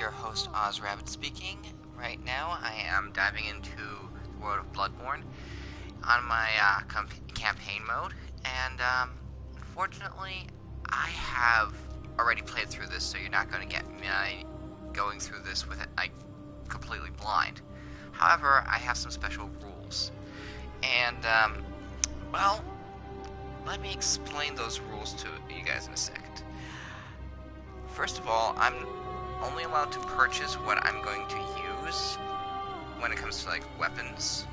your host OzRabbit speaking. Right now, I am diving into the world of Bloodborne on my campaign mode, and unfortunately, I have already played through this, so you're not going to get me going through this with it like completely blind. However, I have some special rules, and well, let me explain those rules to you guys in a second. First of all, I'm only allowed to purchase what I'm going to use when it comes to like weapons.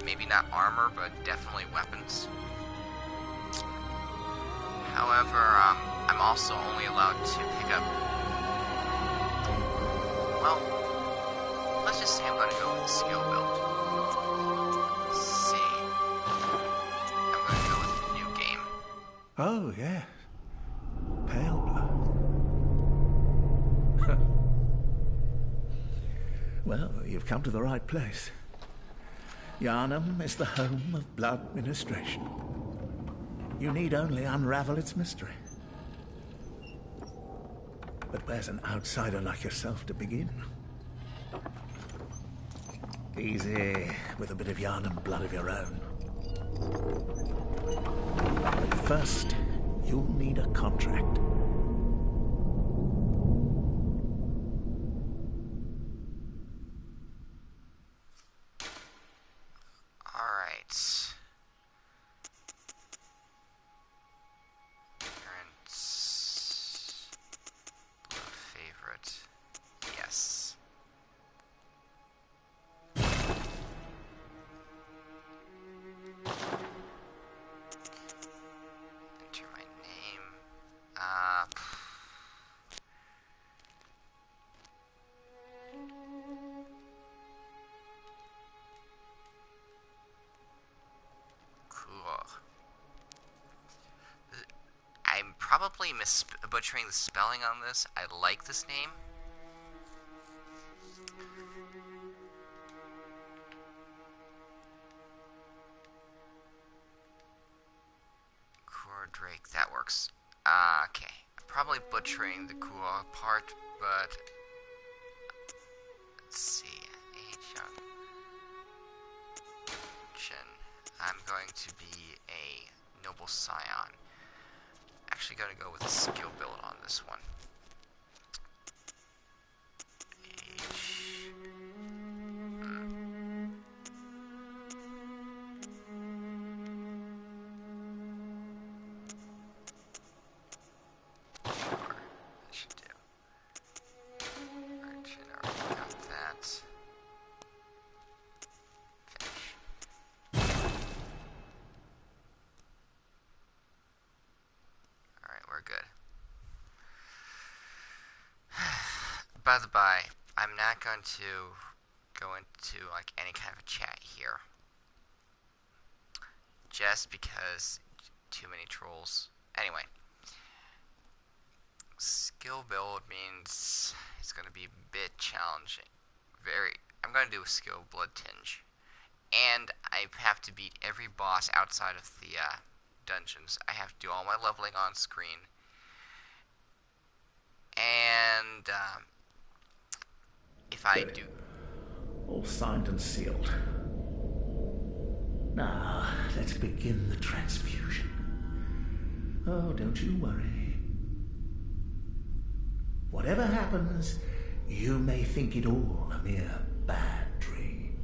Maybe not armor, but definitely weapons. However, I'm also only allowed to pick up... Well, let's just say I'm going to go with the skill build. Let's see. I'm going to go with the new game. Oh, yeah. Pale blood. Well, you've come to the right place. Yharnam is the home of blood ministration. You need only unravel its mystery. But where's an outsider like yourself to begin? Easy, with a bit of Yharnam blood of your own. But first, you'll need a contract. I'm probably butchering the spelling on this. I like this name. Core Drake, that works. Okay. I'm probably butchering the cool part, but let's see. I'm going to be a noble scion. Actually going to go with a skill build on this one. By the by, I'm not going to go into like any kind of a chat here, just because too many trolls. Anyway, skill build means it's going to be a bit challenging. I'm going to do a skill blood tinge, and I have to beat every boss outside of the dungeons. I have to do all my leveling on screen, and if I do... All signed and sealed. Now, let's begin the transfusion. Oh, don't you worry. Whatever happens, you may think it all a mere bad dream.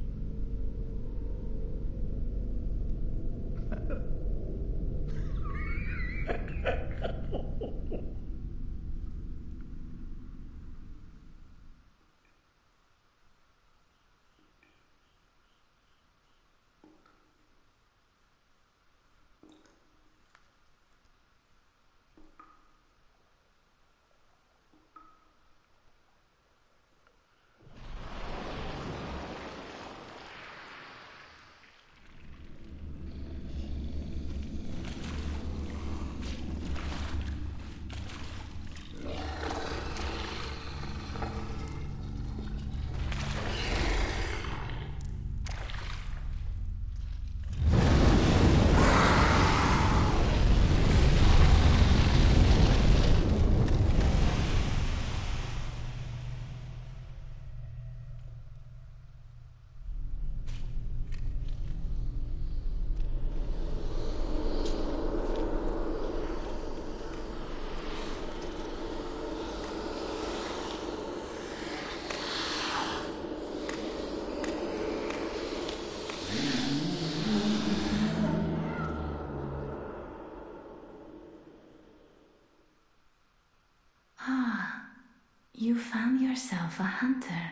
You found yourself a hunter.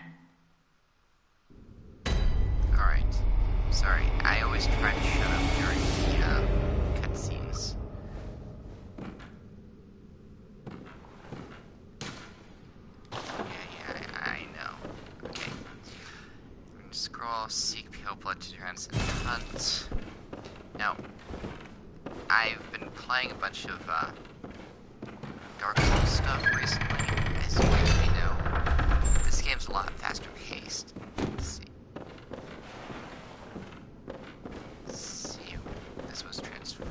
Alright. Sorry, I always try to shut up during the cutscenes. Yeah, I know. Okay. I'm gonna scroll, seek pale blood to transcend hunt. Now, I've been playing a bunch of Dark Souls stuff recently. As you may know, this game's a lot faster paced. Let's see. This was transformed.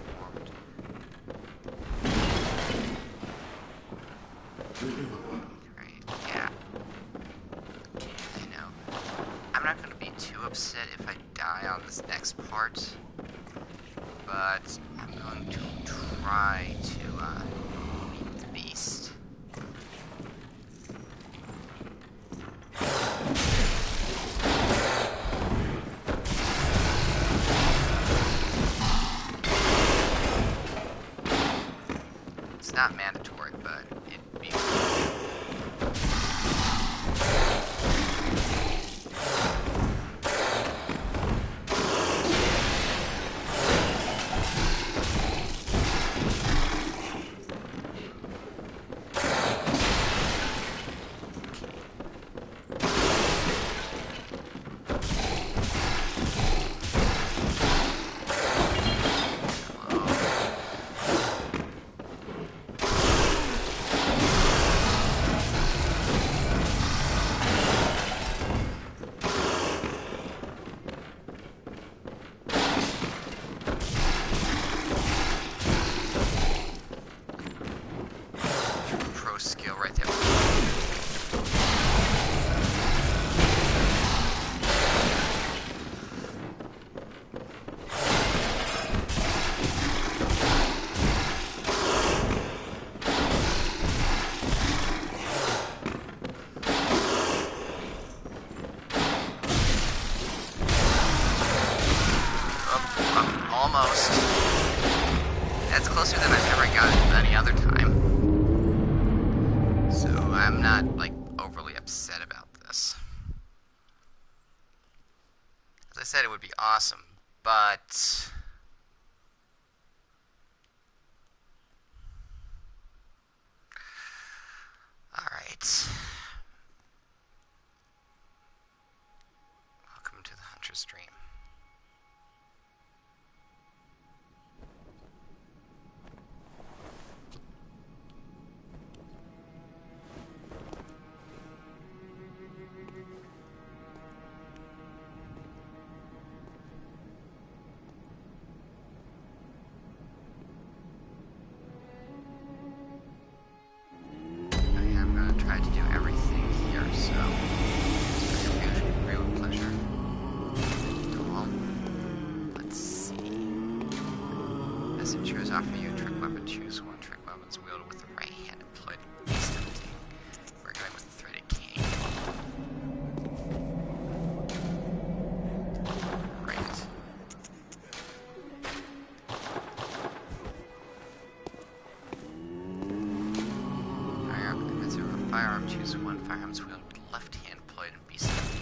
Right, yeah. I know. I'm not gonna be too upset if I die on this next part, but I'm going to try to beat the beast. It's not mandatory, but it'd be pro skill right there. Almost. That's closer than I've ever gotten any other time. So I'm not, like, overly upset about this. As I said, it would be awesome, but alright. Welcome to the Hunter's Dream. I'm gonna try to do everything here, so it's a real pleasure. Cool. Let's see. Messengers offer you a trick weapon. Choose one. Trick weapons wielded with the right hand employed in beast hunting. We're going with the threaded cane. Great. Firearm, choose one. Firearms wielded with left hand employed in beast hunting.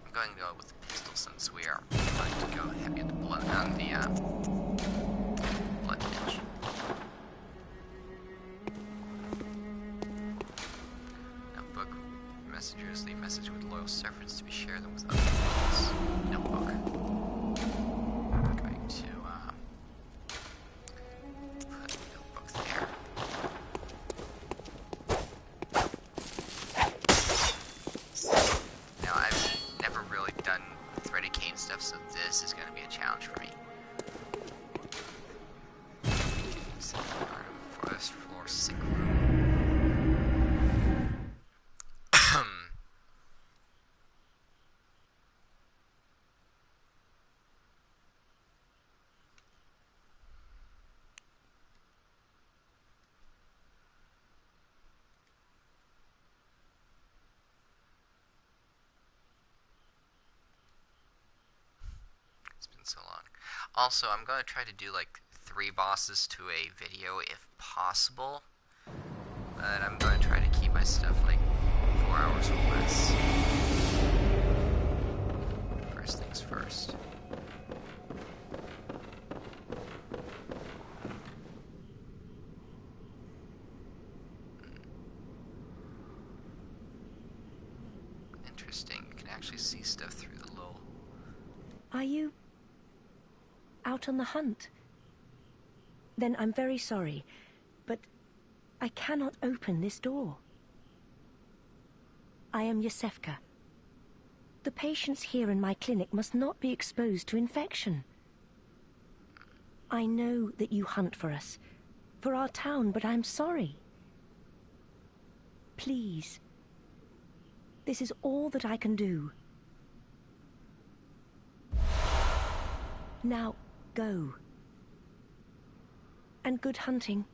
I'm going to go with the pistol since we are going to go heavy on the blood blood edge. Notebook. Messengers leave message with loyal servants to be shared them with other peoples. Notebook. I'm going to put the notebook there. Now, I've never really done threaded cane stuff, so this is going to be a challenge for me. Forest floor sick room. It's been so long. Also, I'm going to try to do like 3 bosses to a video if possible. But I'm going to try to keep my stuff like interesting. You can actually see stuff through the little... Are you out on the hunt? Then I'm very sorry, but I cannot open this door. I am Yosefka. The patients here in my clinic must not be exposed to infection. I know that you hunt for us, for our town, but I'm sorry. Please. This is all that I can do. Now, go. And good hunting.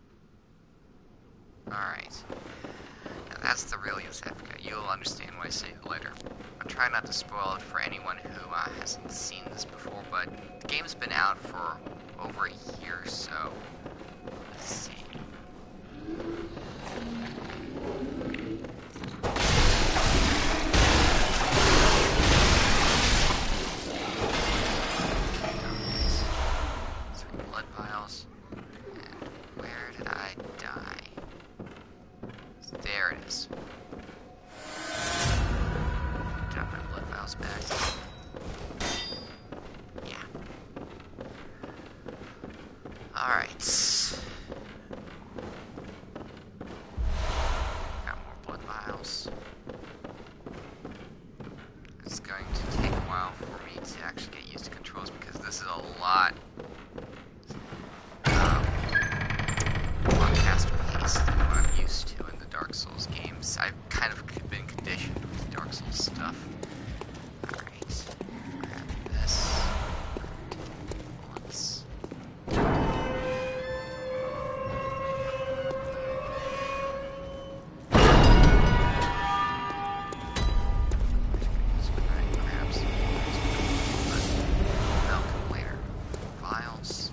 Alright. Now that's the real Yosefka. You'll understand when I say it later. I'll try not to spoil it for anyone who hasn't seen this before, but the game's been out for over a year, so... Let's see. There it is. Drop my blood vials back. Yeah. Alright. Got more blood vials. It's going to take a while for me to actually get used to controls because this is a lot faster paced than what I'm used to in the Dark Souls games. I've kind of been conditioned with Dark Souls stuff. Alright. Grab this. Once. Grab some milk later. Vials.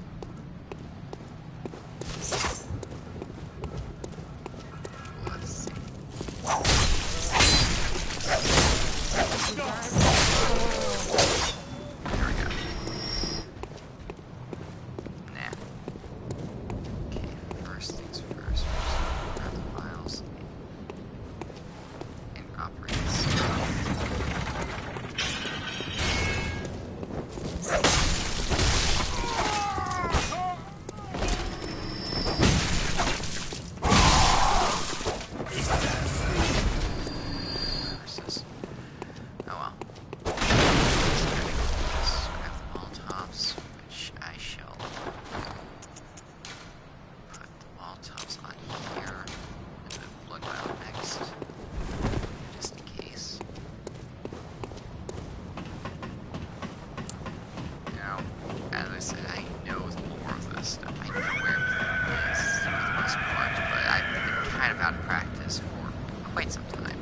Out of practice for quite some time.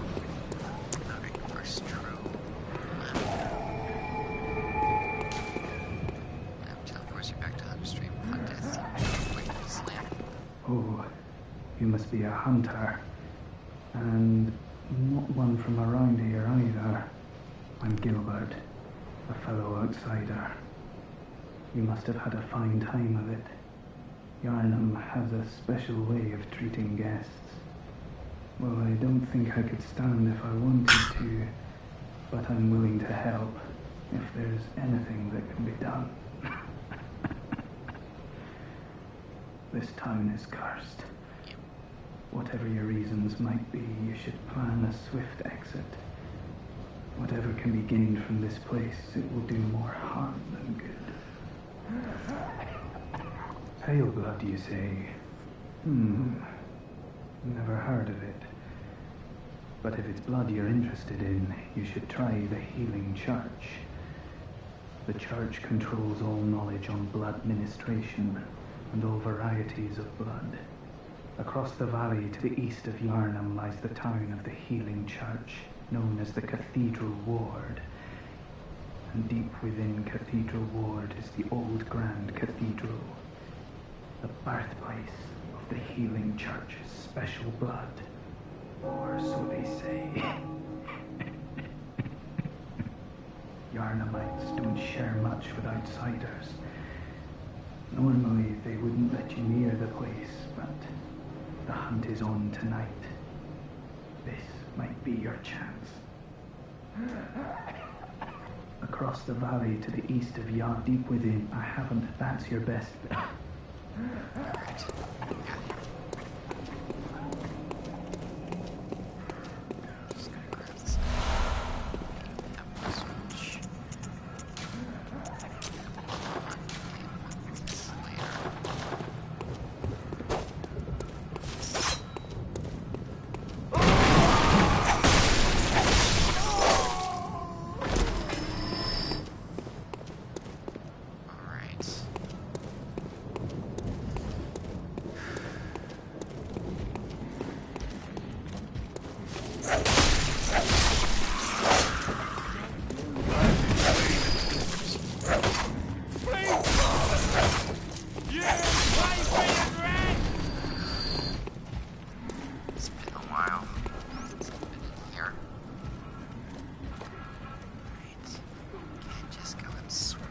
Alright, first true left. Now teleports you back to Hunter Stream. Hunt death. Wait, slam. Oh, you must be a hunter. And not one from around here either. I'm Gilbert, a fellow outsider. You must have had a fine time of it. Yarnum has a special way of treating guests. Well, I don't think I could stand if I wanted to, but I'm willing to help if there's anything that can be done. This town is cursed. Whatever your reasons might be, you should plan a swift exit. Whatever can be gained from this place, it will do more harm than good. Pale blood, you say? Never heard of it. But if it's blood you're interested in, you should try the Healing Church. The church controls all knowledge on blood ministration and all varieties of blood. Across the valley to the east of Yarnum lies the town of the Healing Church, known as the Cathedral Ward. And deep within Cathedral Ward is the old Grand Cathedral, the birthplace of the Healing Church's special blood. Or so they say. Yarnumites don't share much with outsiders. Normally they wouldn't let you near the place, but the hunt is on tonight. This might be your chance. Across the valley to the east of Yard, deep within. I haven't. That's your best bet. Alright. Just gonna grab this. Have this switch. This later. Alright. It's been a while since I've been in here. Right. Can't just go and swing.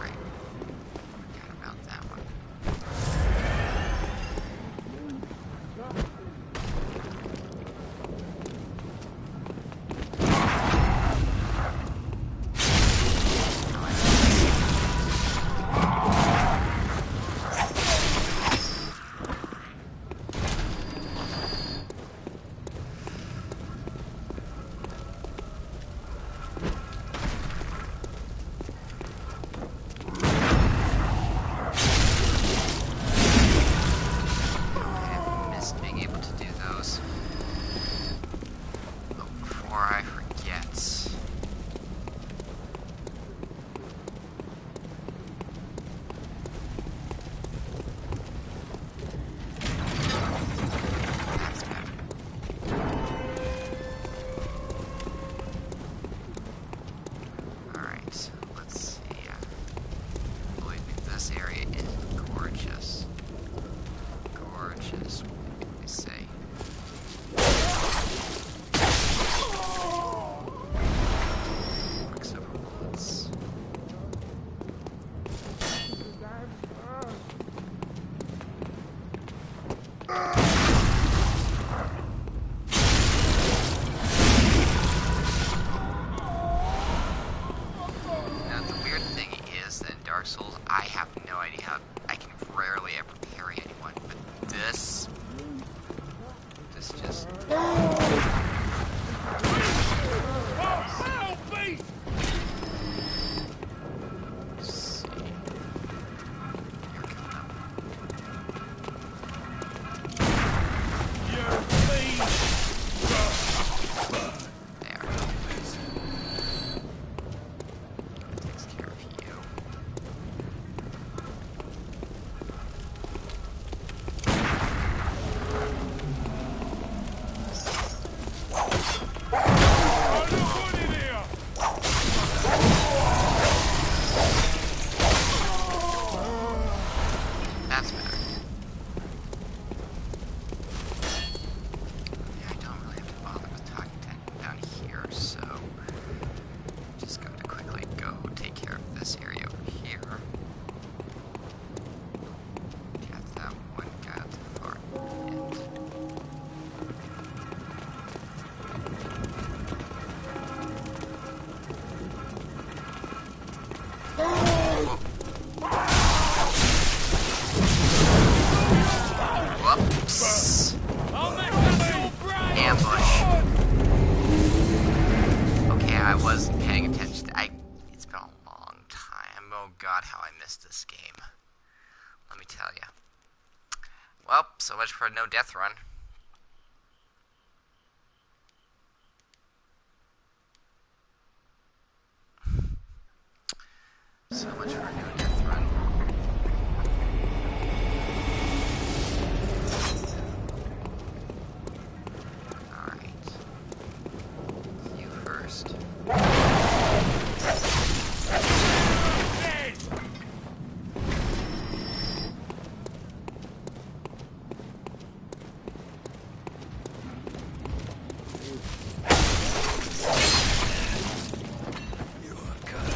Right. Forgot about that one. I missed being able to do those. But before I forget. That's better. Alright, let's see. Believe me, this area is gorgeous. Gorgeous, what we say. Quicksilver bullets. Now, the weird thing is that in Dark Souls, I have no idea how I can rarely ever parry anyone, but this just. Let's see. You're coming up. There. That takes care of you. That's better. Yeah, I don't really have to bother with talking down here, so just going to quickly go take care of this area over here. Got that one guy at the far end. Whoops. Ambush. Okay, I wasn't paying attention. It's been a long time. Oh god, how I missed this game. Let me tell you. Well, so much for a no death run. So much for a no death run. Alright. You first. You are good.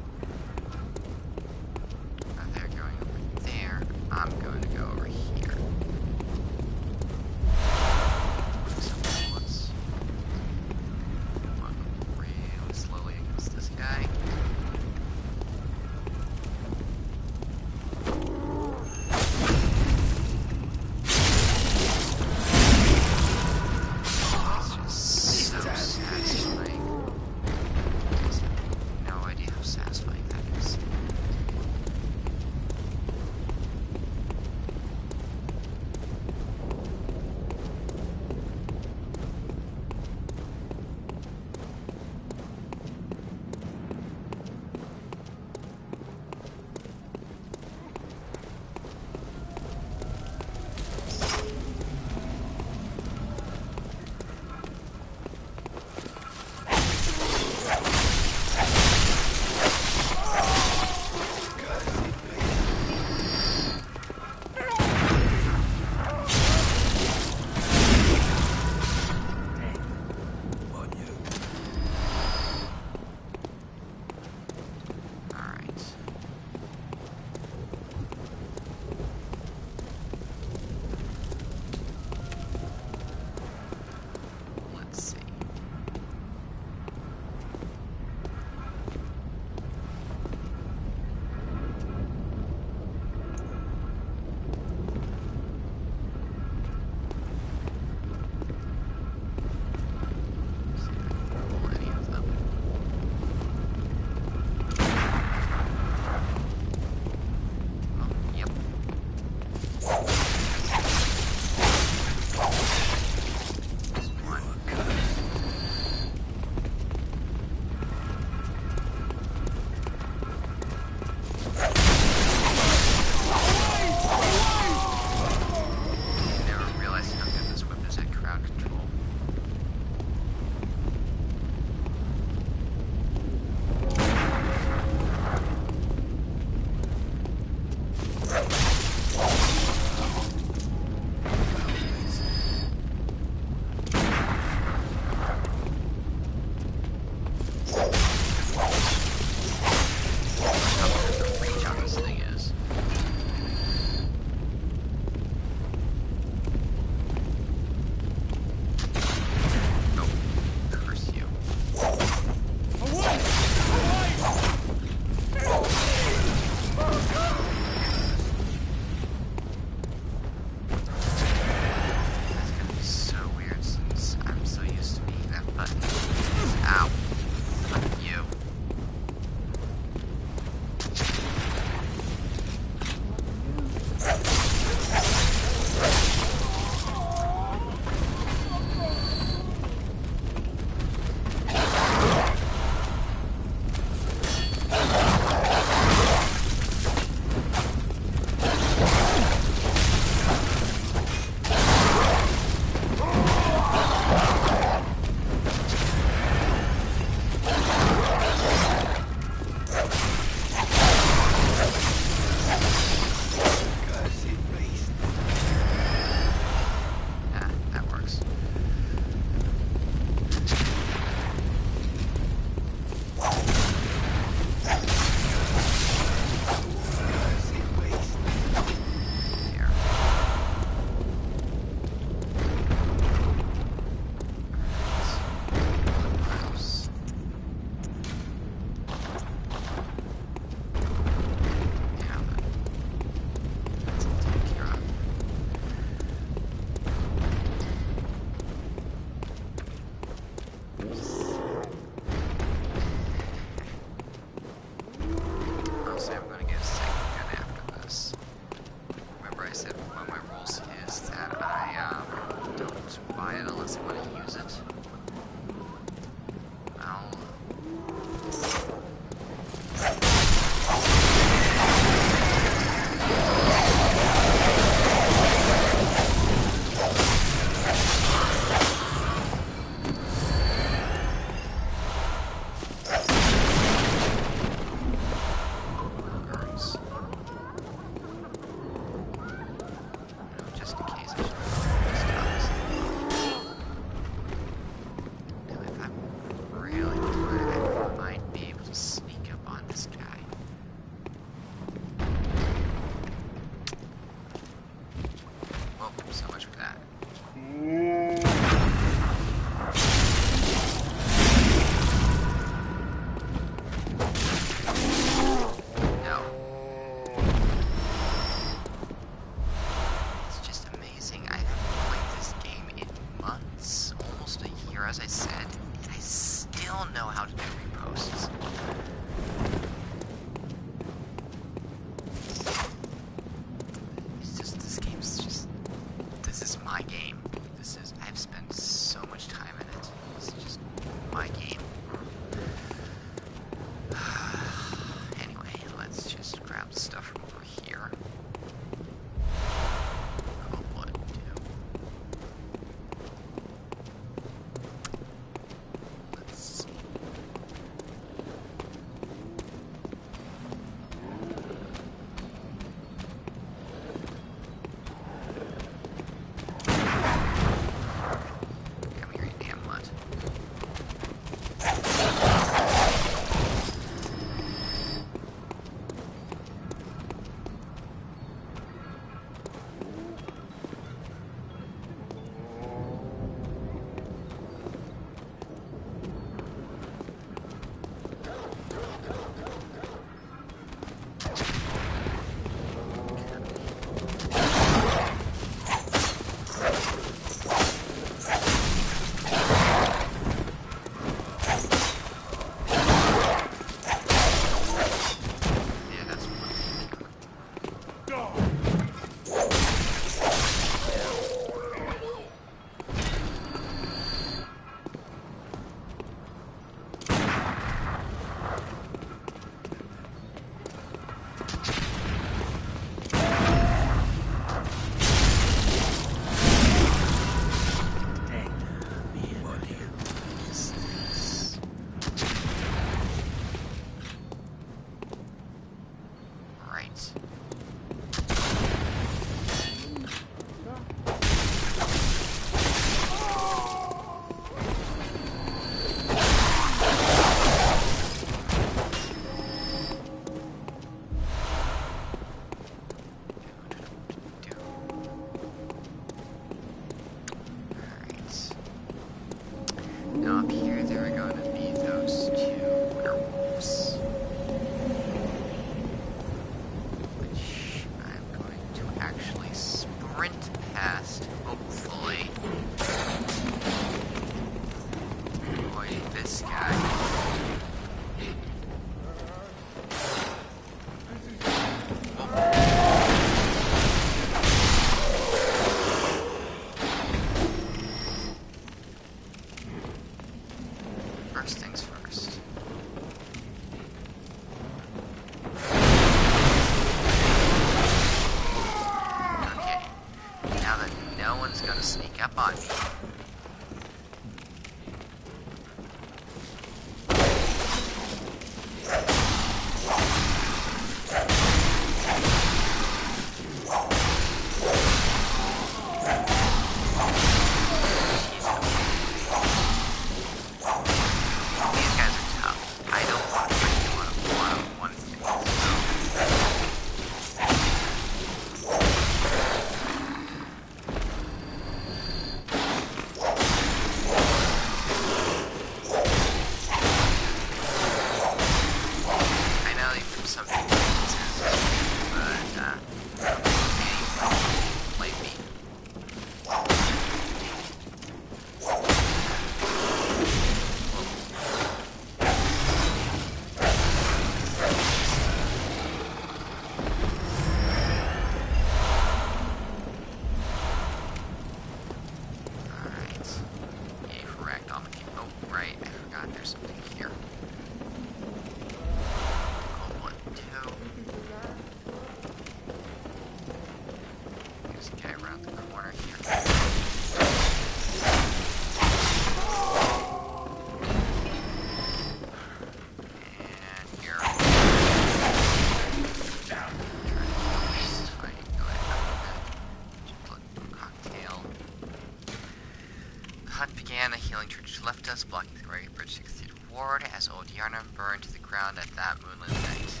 The healing church left us, blocking the Great Bridge to succeed ward as old Yarnum burned to the ground at that moonlit night.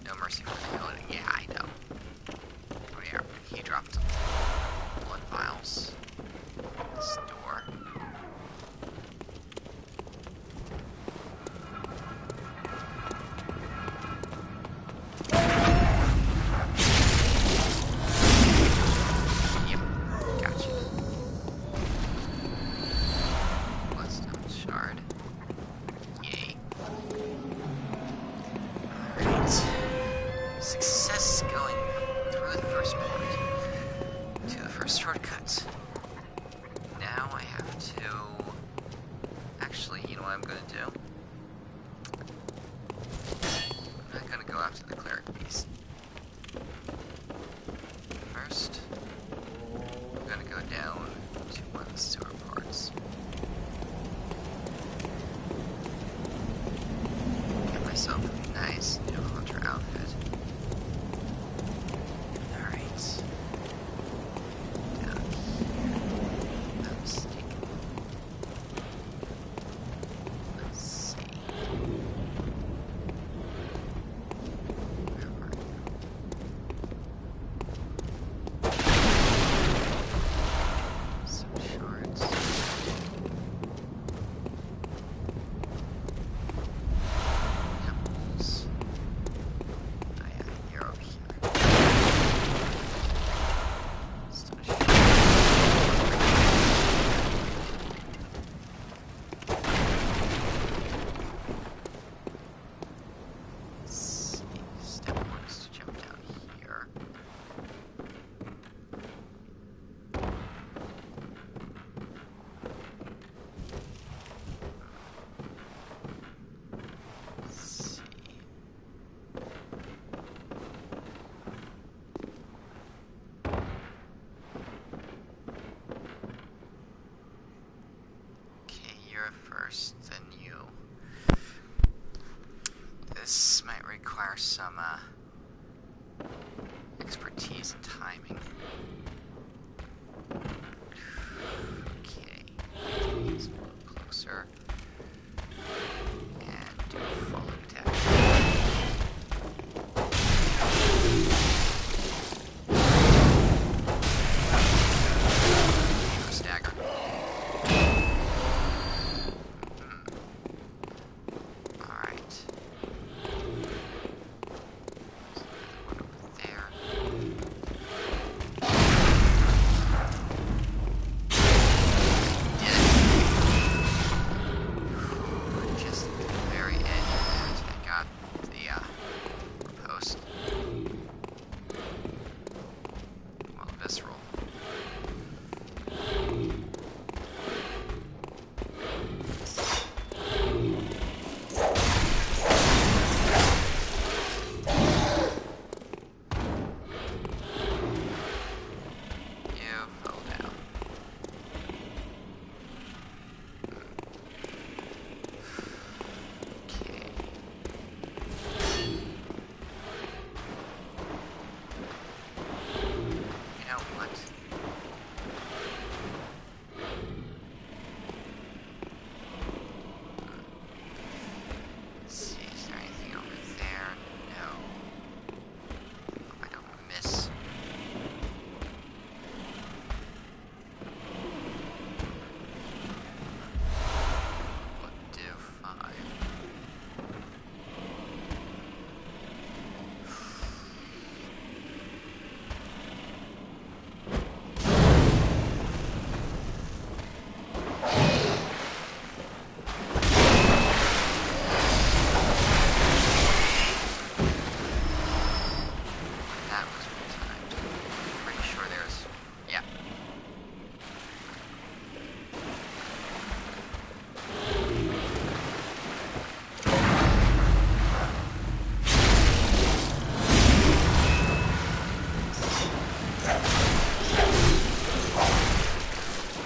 No mercy for the building. Yeah, I know. Oh yeah, he dropped some blood vials. This door. This might require some, expertise and timing. Okay. Let's move closer. And do a full attack. Stagger. Alright. One over there. Did it. Just at the very end, I got the post. Well, visceral. You fell down. Okay. You know what? Let's see, is there anything over there? No. Hope I don't miss. What do 5? That was well timed. Pretty sure there's. Yeah.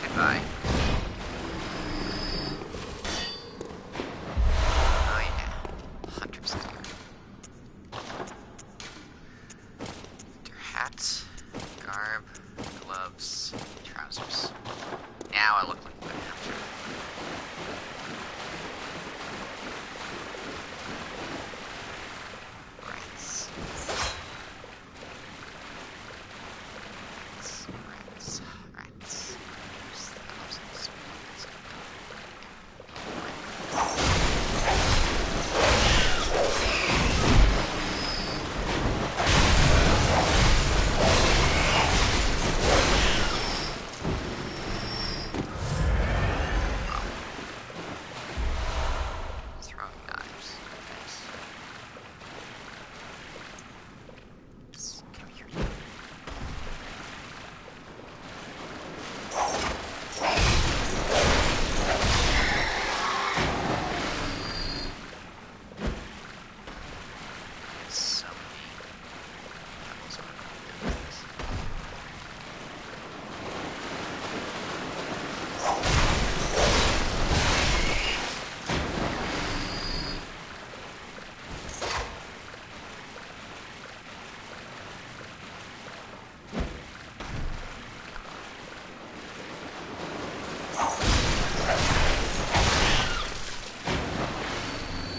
Goodbye. Oh yeah. Hunter's gear. Their hat, garb, gloves, trousers. Now I look like a good hunter. Rats. Rats. Rats. There's thousands of rats. Throwing knives. Nice. Just come here. So many devils are doing this.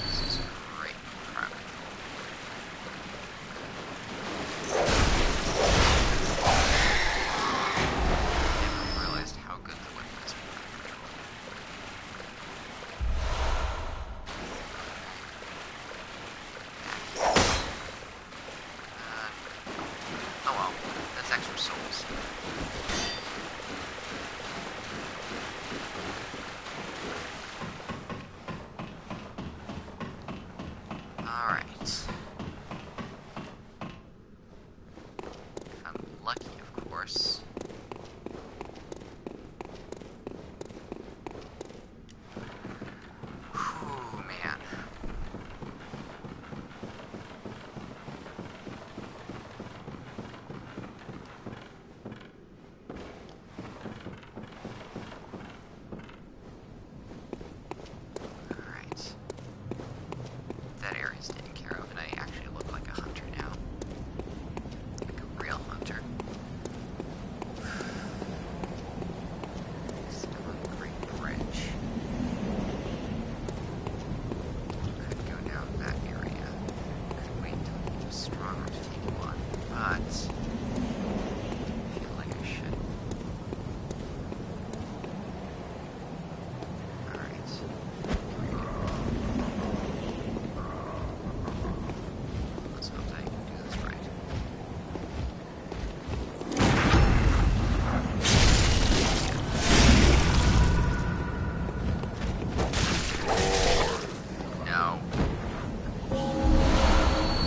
This is great crap. Never realized how good the weapon is for control. Oh well, that's extra souls. Alright. If I'm lucky, of course. Whew, man. Alright. That area. is taken care of, and I actually look like a hunter now. Like a real hunter. Still a great bridge. Could go down that area. Could wait until he was stronger to take him on, but I feel like I should. Alright. Let's hope that I can do this right. No. Bloodbaths.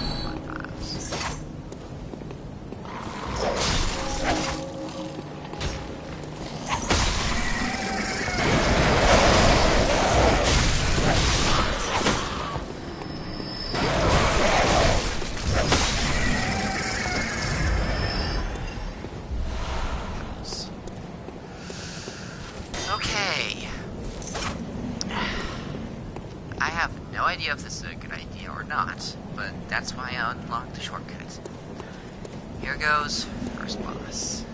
Okay. I have no idea if this is a good idea or not, but that's why I unlocked the shortcut. Here goes, first boss.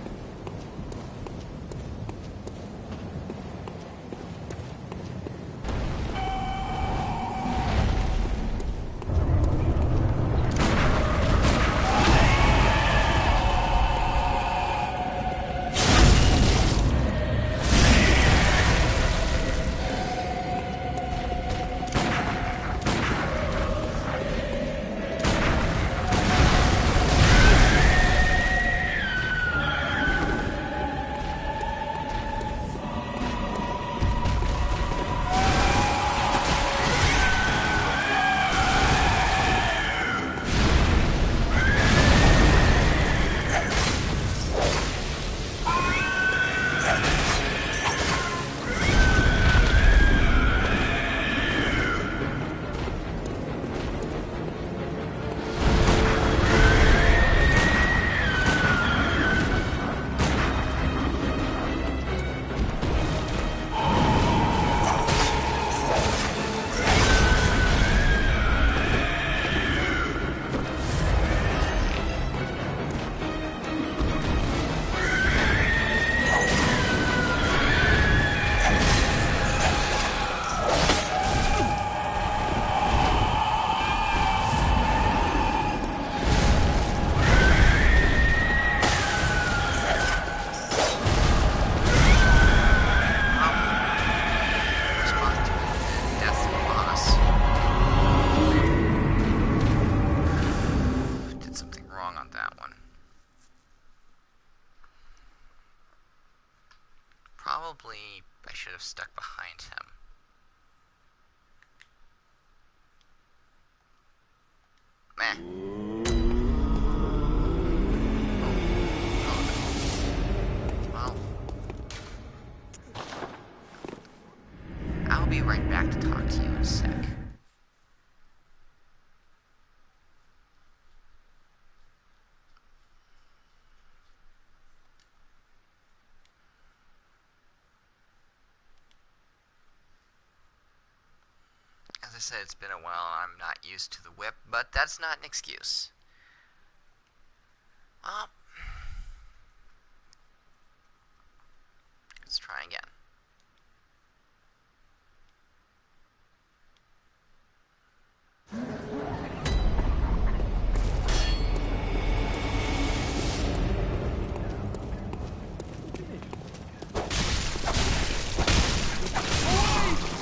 Probably I should have stuck behind him. Meh. Well, I'll be right back to talk to you in a sec. As I said, it's been a while and I'm not used to the whip, but that's not an excuse. Well, let's try again.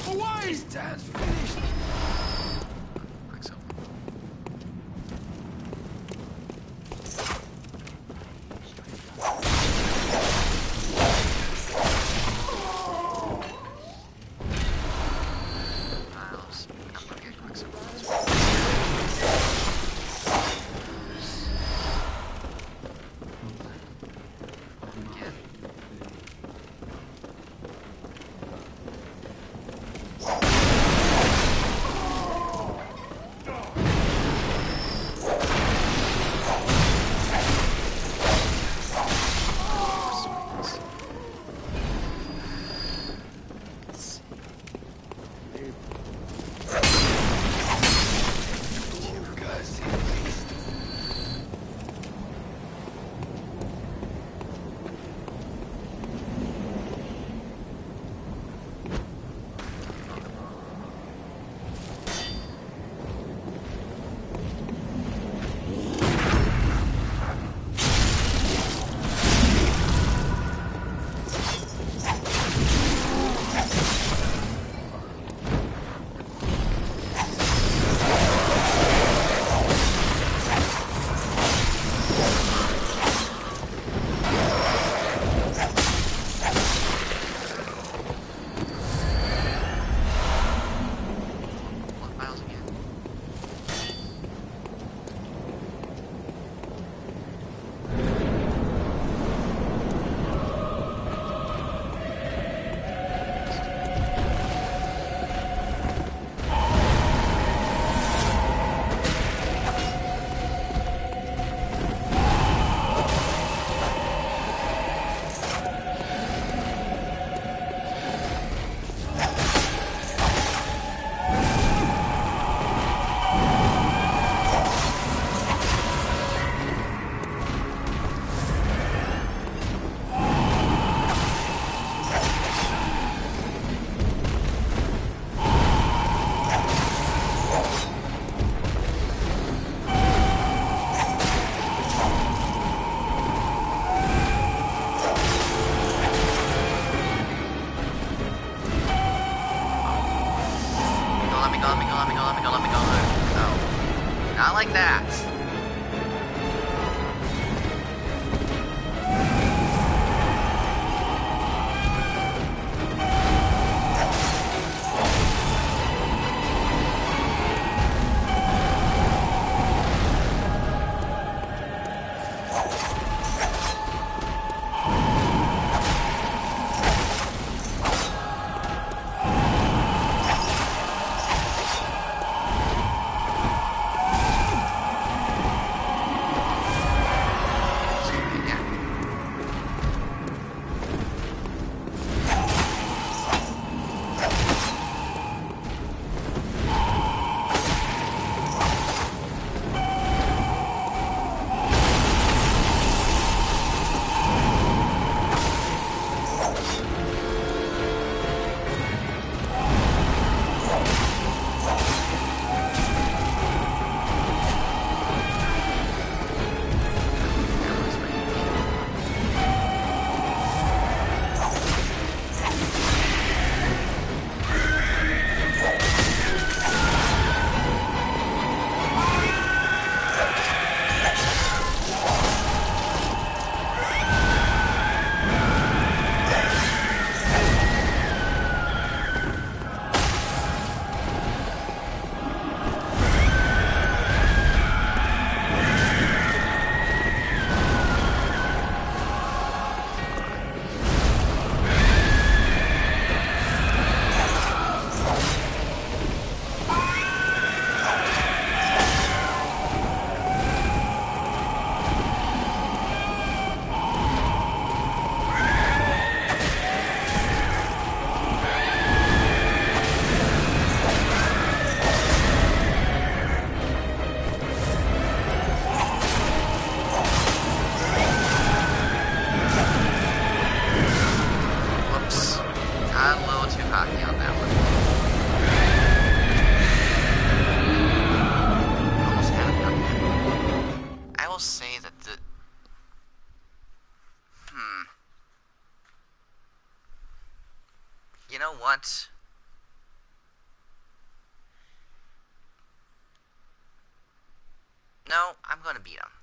Away! Dad's finished! Quicksilver. Not like that. You know what? No, I'm gonna beat him.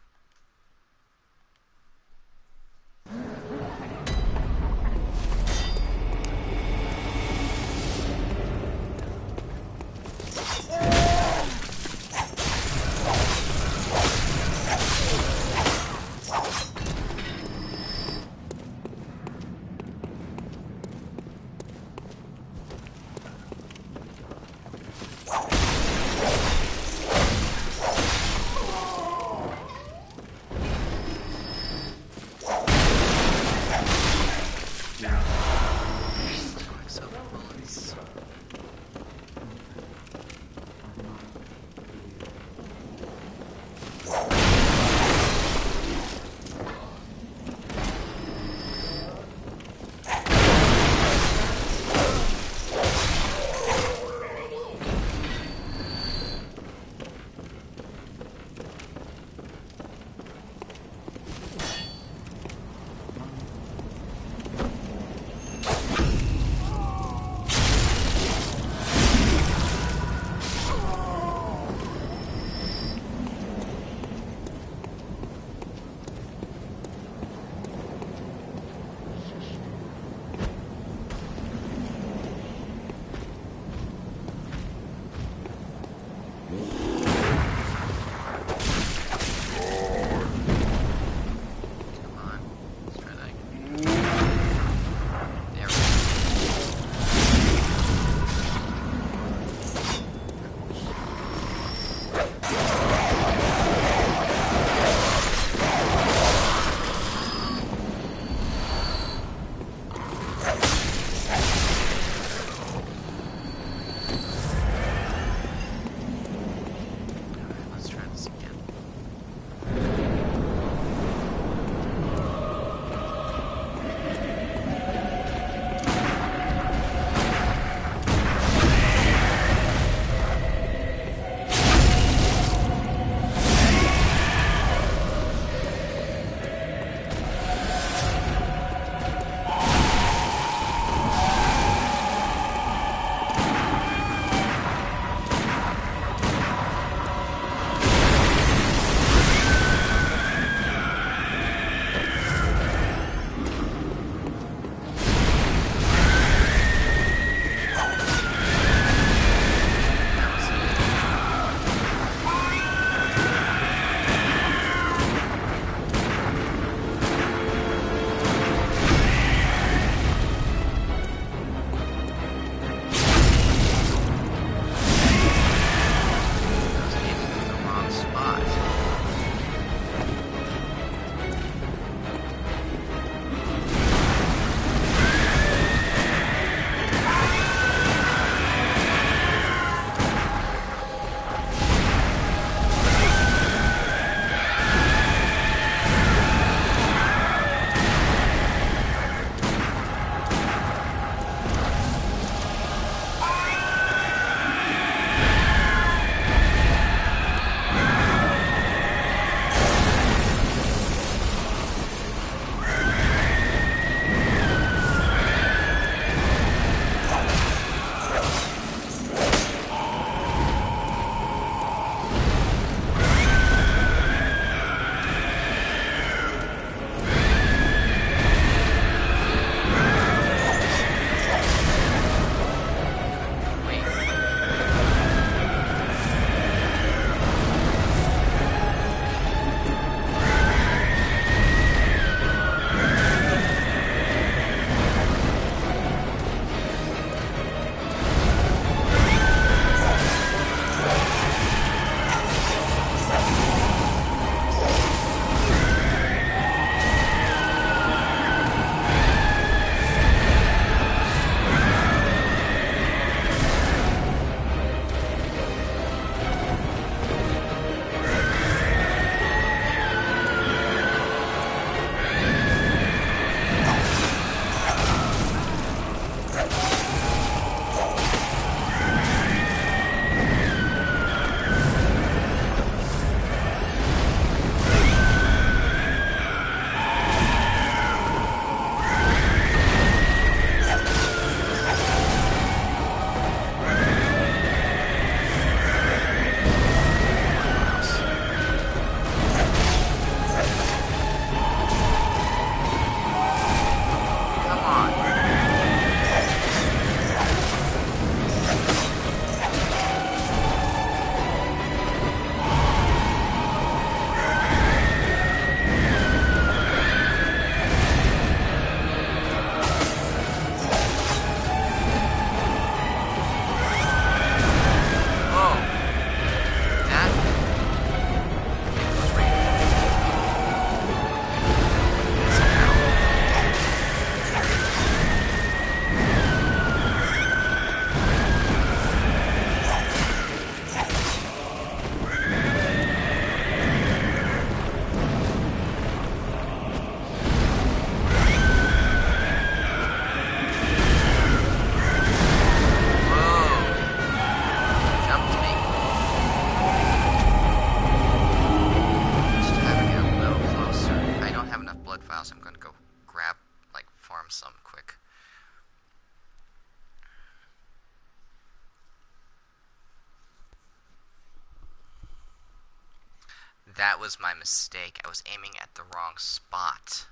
That was my mistake. I was aiming at the wrong spot.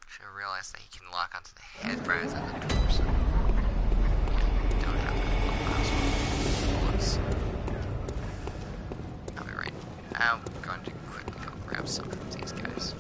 Should have realized that he can lock onto the head rather than the torso. Don't have bullets. I'll be right. I'm going to quickly go grab some of these guys.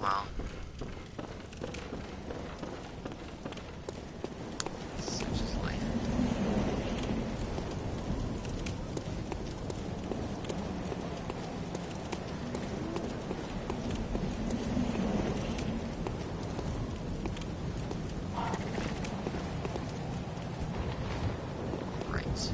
well. Such is life. Right.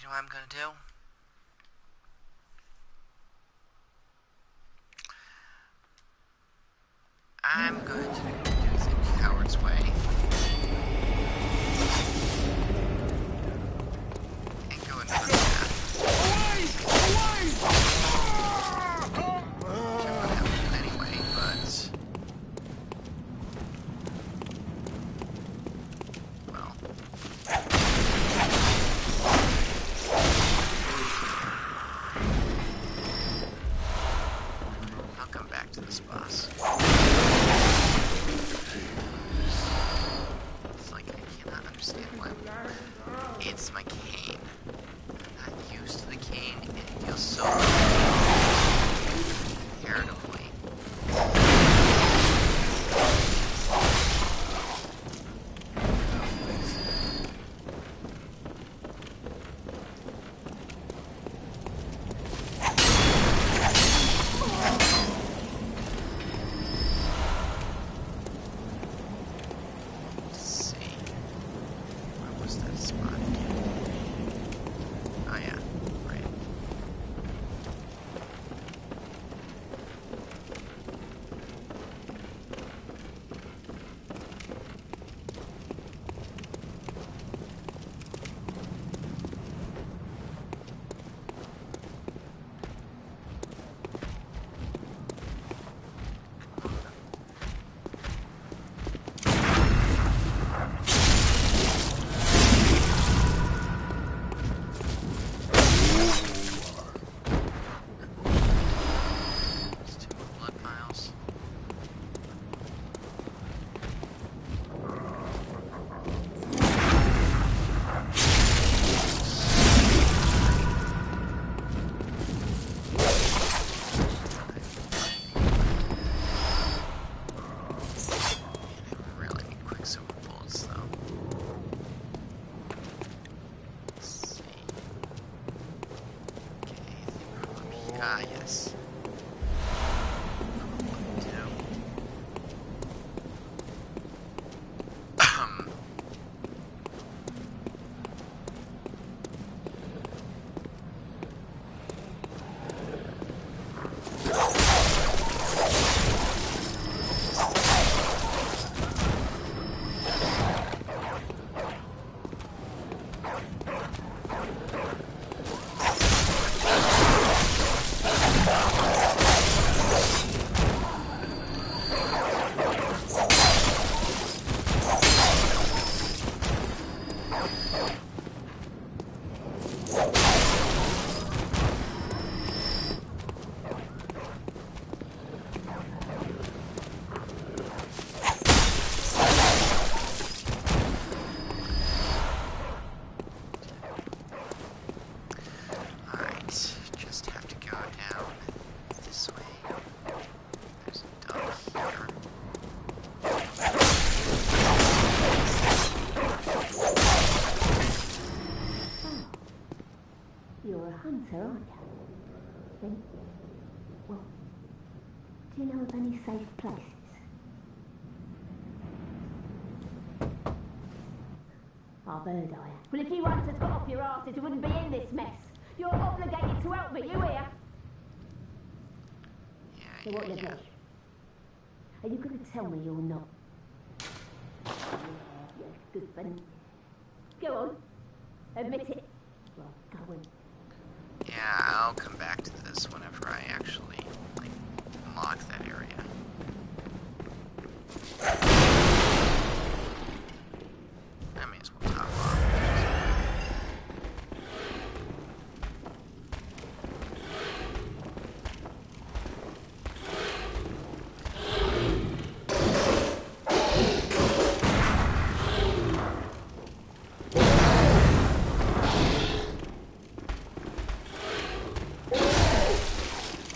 know what I'm gonna do? I'm going to do the coward's way. And go another path. Which I'm gonna have to do anyway, but... well... so comparatively. Let's see. Where was that spot again? Oh yeah, right. Let's do more blood piles. Man, I really need quicksilver bullets though. Let's see. Okay, I think from yes. Alright, just have to go down this way. There's a dog here. You're a hunter, aren't you? Then, well, do you know of any safe places? I've heard I have. Well, if you once had got off your arse, it wouldn't be in this mess. You're obligated to help me, you hear? So what you do? Are you going to tell me you're not? Yeah, good friend. Go on. Admit it. Well, go on. Yeah, I'll come back to this whenever I actually, like, unlock that area. I may as well top off.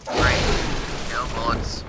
Great. No bullets.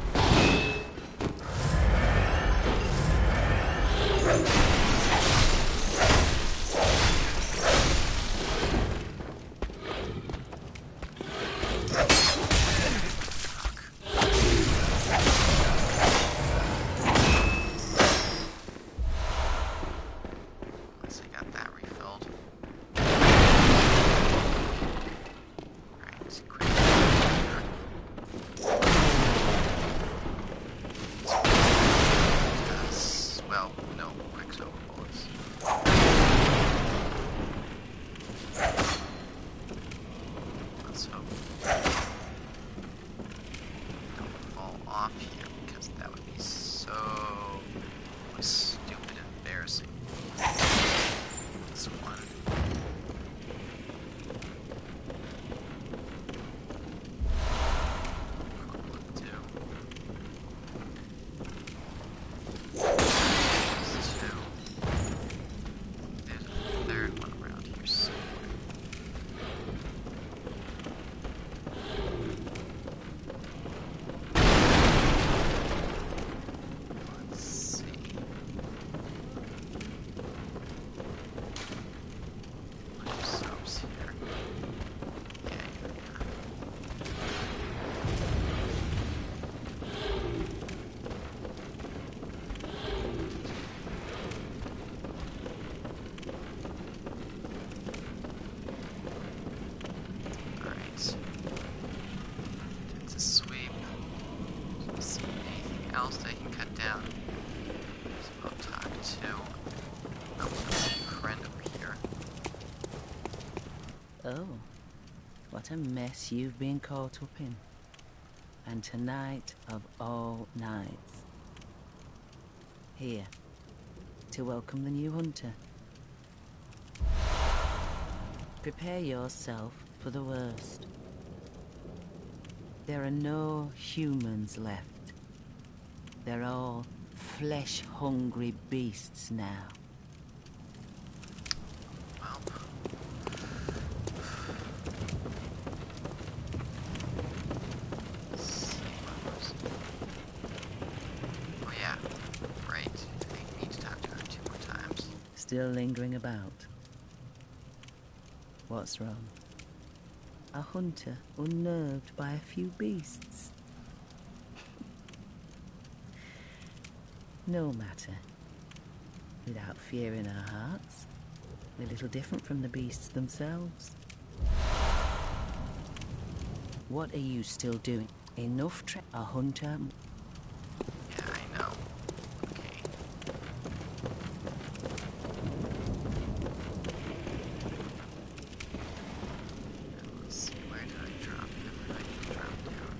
Oh, what a mess you've been caught up in. And tonight of all nights. Here, to welcome the new hunter. Prepare yourself for the worst. There are no humans left. They're all flesh-hungry beasts now. Well. Oh yeah, right. I need to talk to her 2 more times. Still lingering about. What's wrong? A hunter unnerved by a few beasts? No matter. Without fear in our hearts, we're little different from the beasts themselves. What are you still doing? Enough a hunter? Yeah, I know. Okay. Let's see, where did I drop him? Where did I drop down?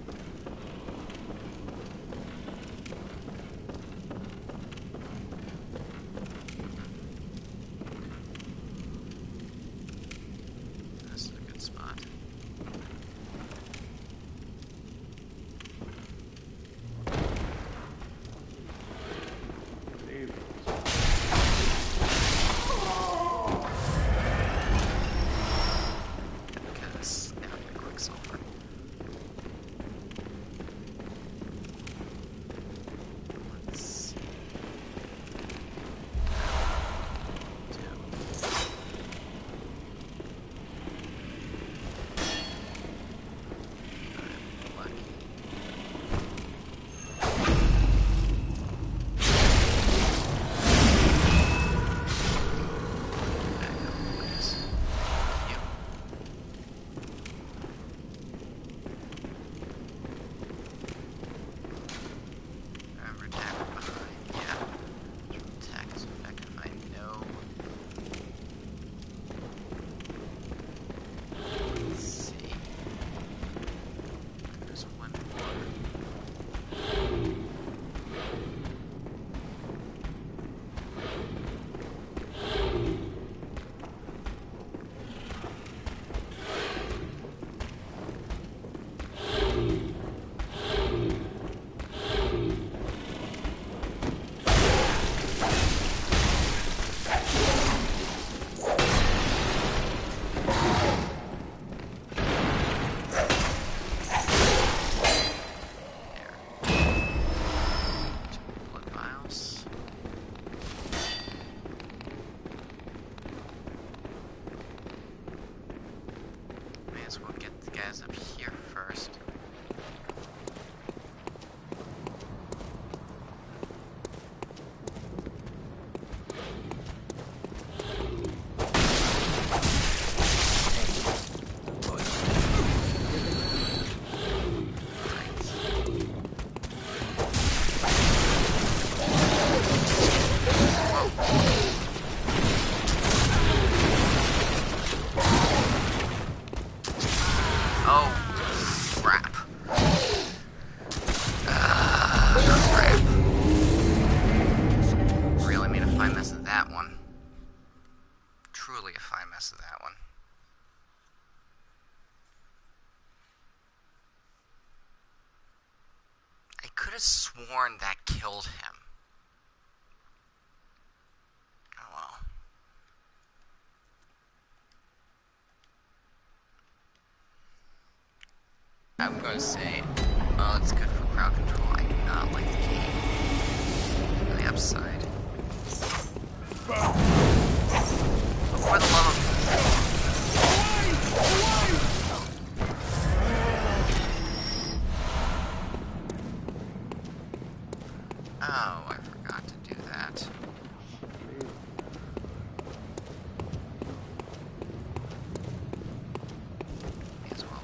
This is a good spot. Because now I'm Quicksilver. Let's see. I'm lucky. Remember attack from behind, yeah. Attack is effective, I know. Let's see. There's one more. Blood vials. May as well get the guys up here first. Oh, crap. Crap. Really made a fine mess of that one. Truly a fine mess of that one. I could have sworn that killed him. Oh well. I'm going to say, well, it's good for crowd control. I do not like the game. On the upside. But for the love of... Oh, I forgot to do that. May as well.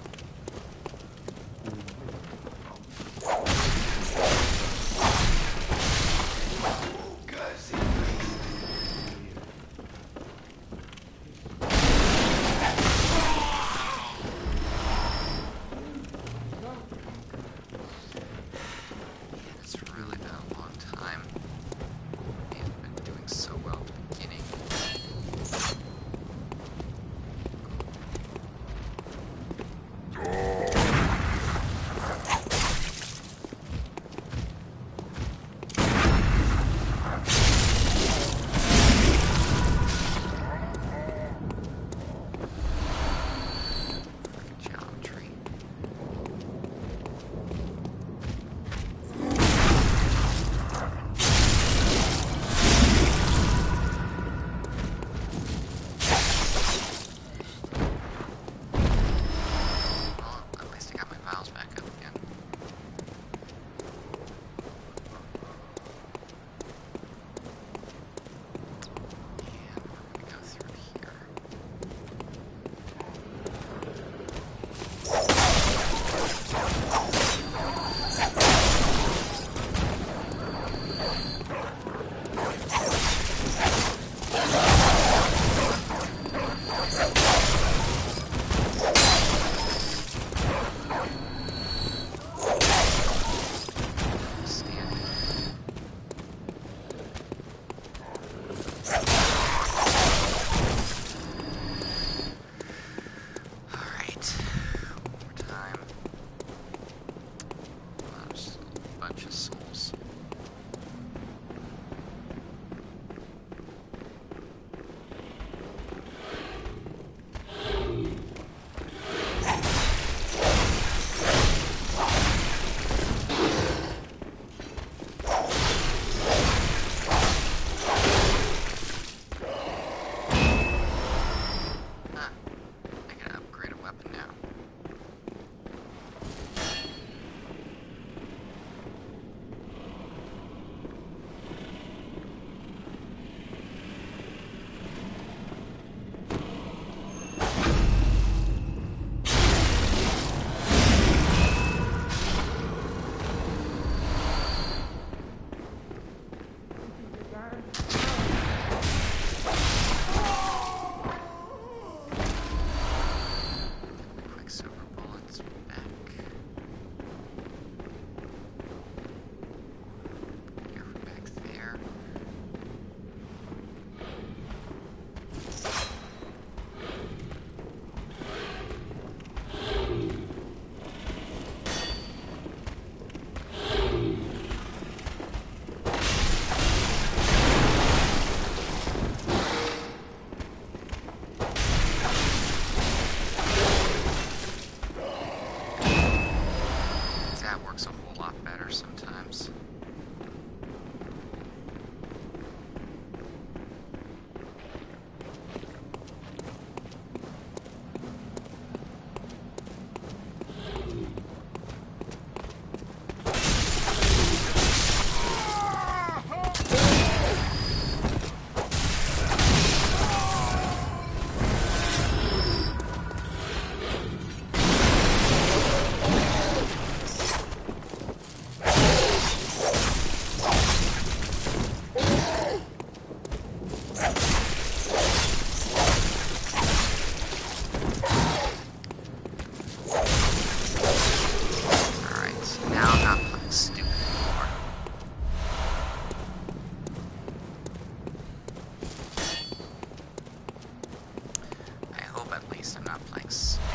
least I'm not playing stupid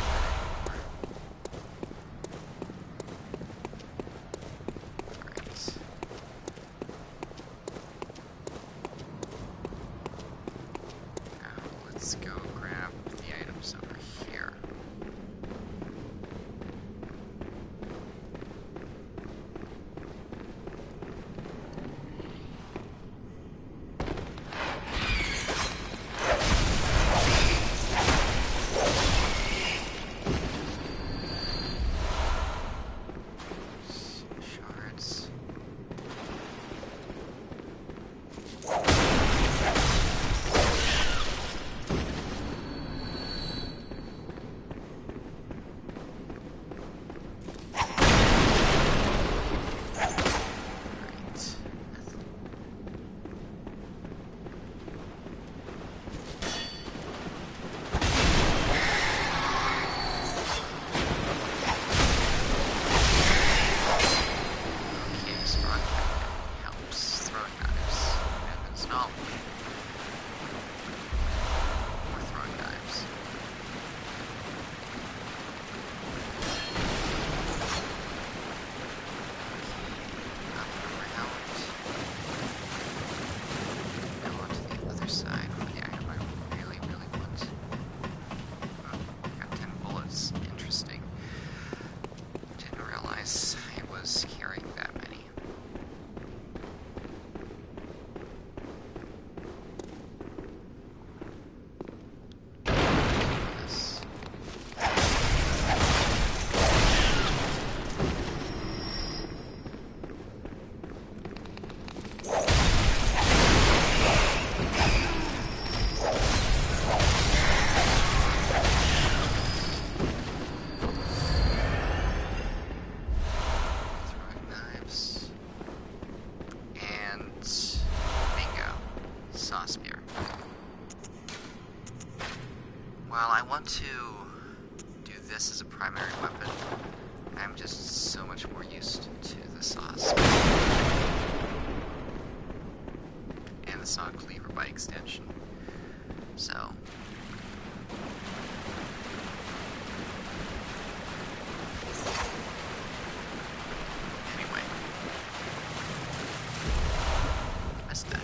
anymore. Alright. Now let's go grab the items over here. Shards. Right. Okay, throwing helps. Throwing knives. And install. More throwing knives. Up and around. Now onto the other side for the item I really, really want. Got 10 bullets. Interesting. Didn't realize it was carrying that many. Yes. Throwing knives. And bingo. Saw spear. While I want to do this as a primary weapon, I'm just so much more used to the saw spear. And the saw cleaver by extension. So anyway. Missed that.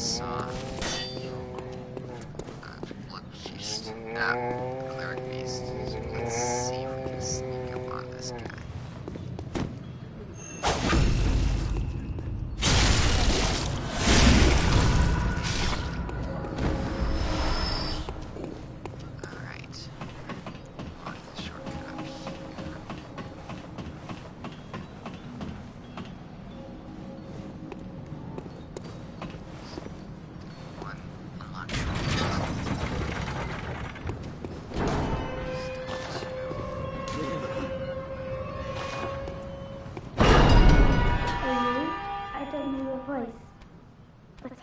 soft. Blood beast. Cleric beast. Let's see if we can sneak up on this guy.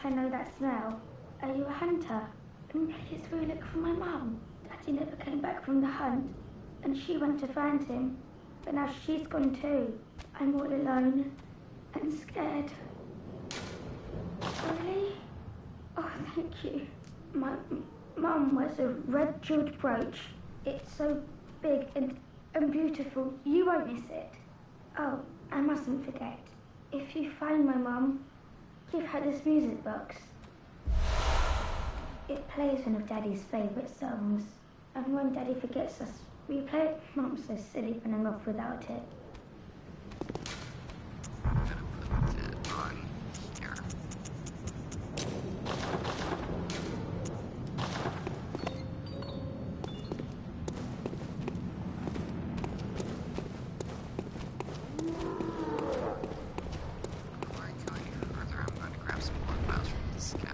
I know that smell. Are you a hunter? Maybe it's where we look for my mum. Daddy never came back from the hunt, and she went to find him. But now she's gone too. I'm all alone and scared. Really? Oh, thank you. My mum wears a red jeweled brooch. It's so big and beautiful. You won't miss it. Oh, I mustn't forget. If you find my mum, give her this music box. It plays one of Daddy's favourite songs. And when Daddy forgets us, we play it. Mum's so silly running off without it. I'm gonna put that on here. Before I go any further, I'm going to grab some blood vials from this guy.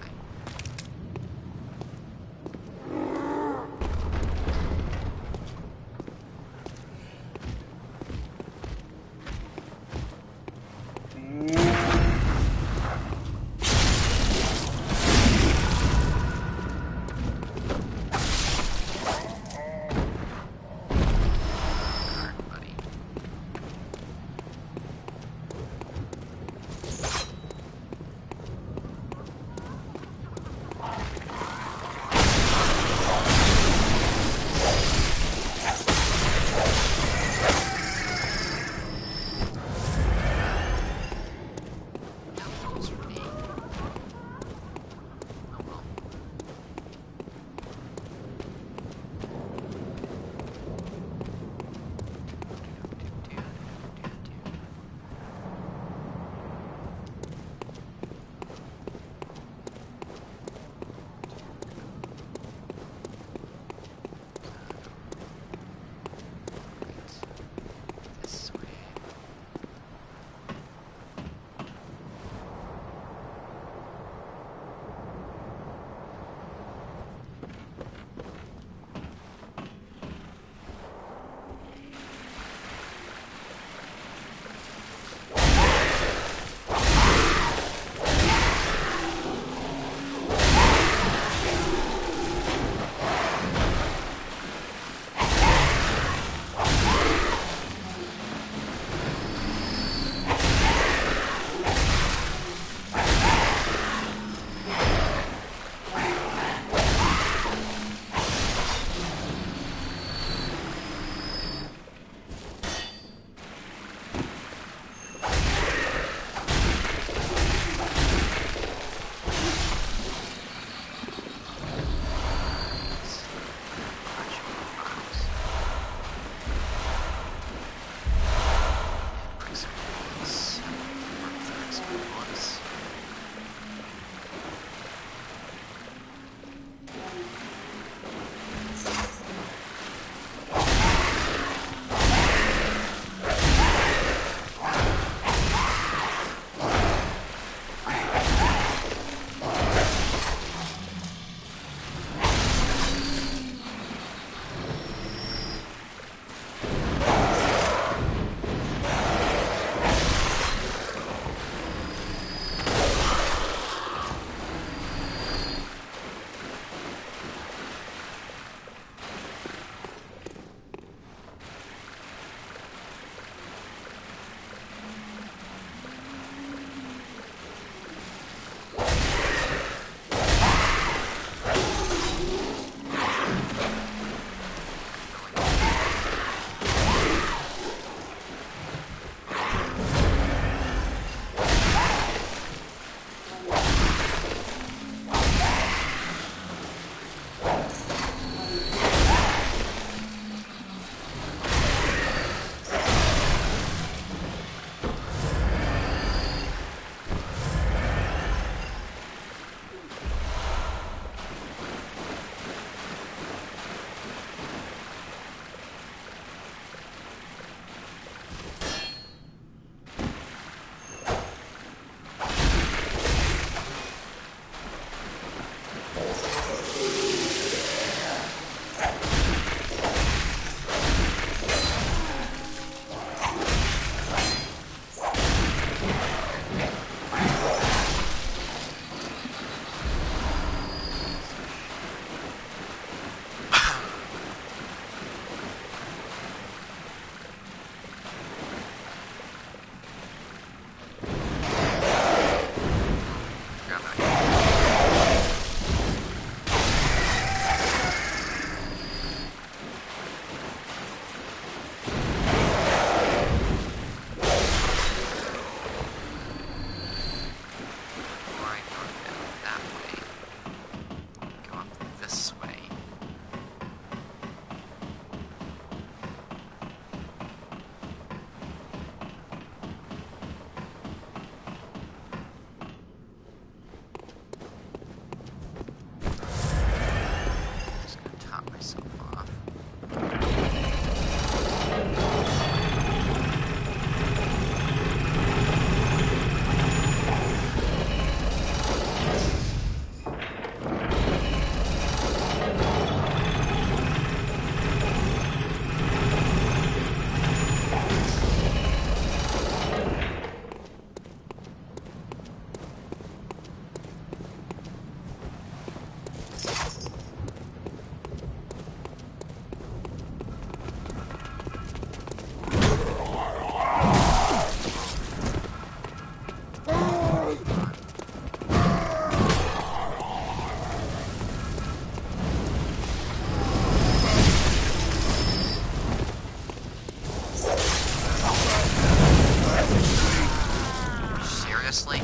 seriously?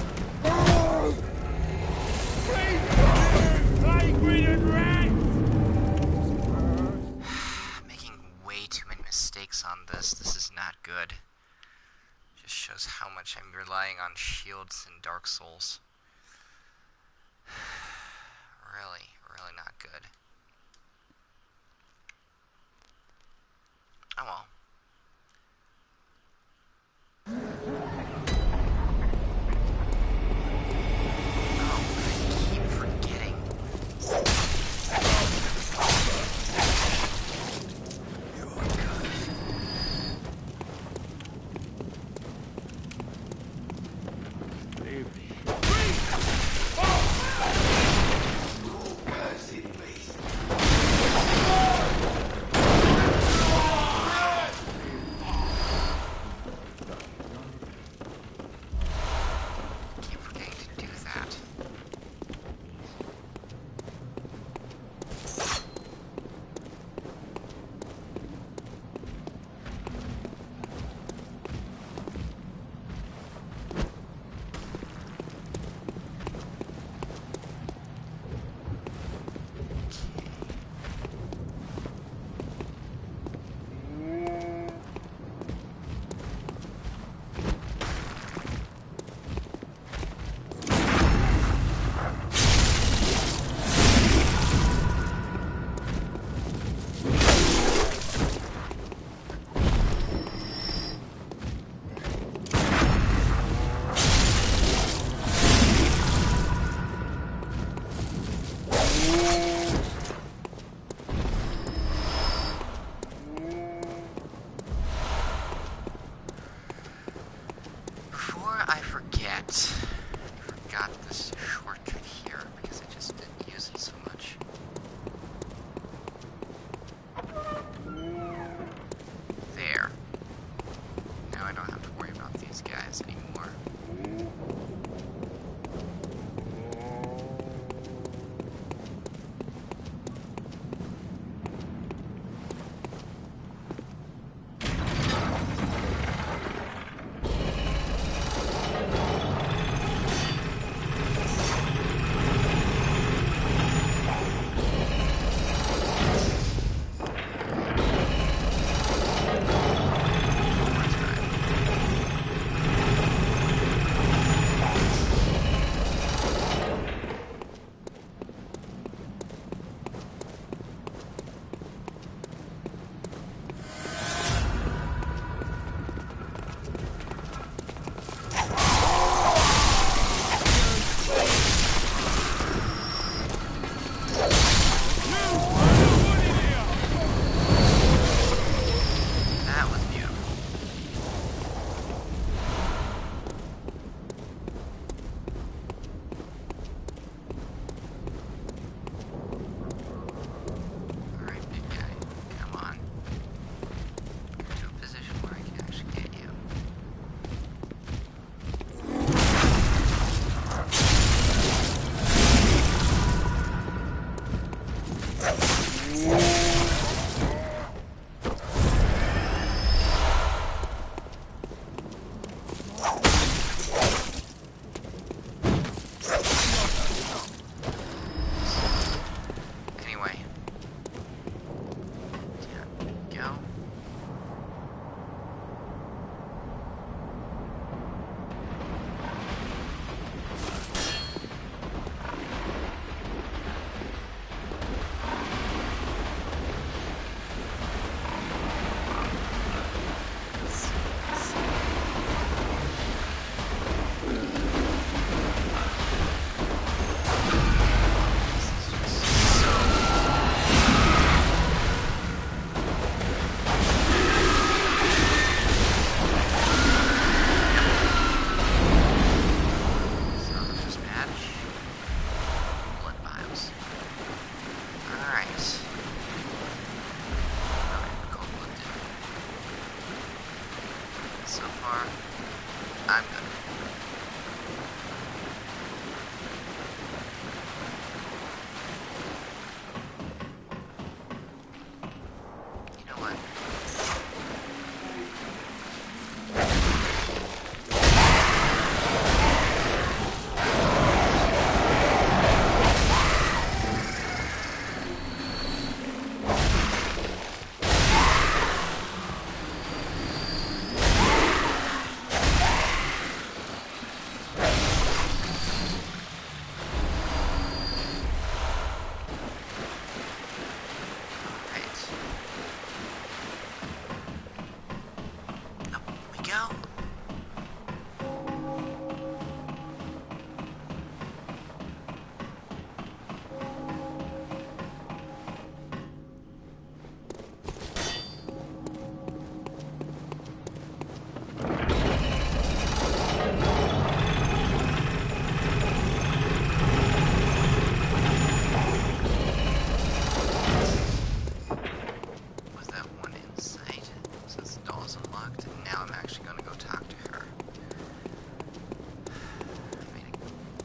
Making way too many mistakes on this. This is not good. Just shows how much I'm relying on shields in Dark Souls. Really, really not good. Oh well. Oh, I keep forgetting. Cursed beast.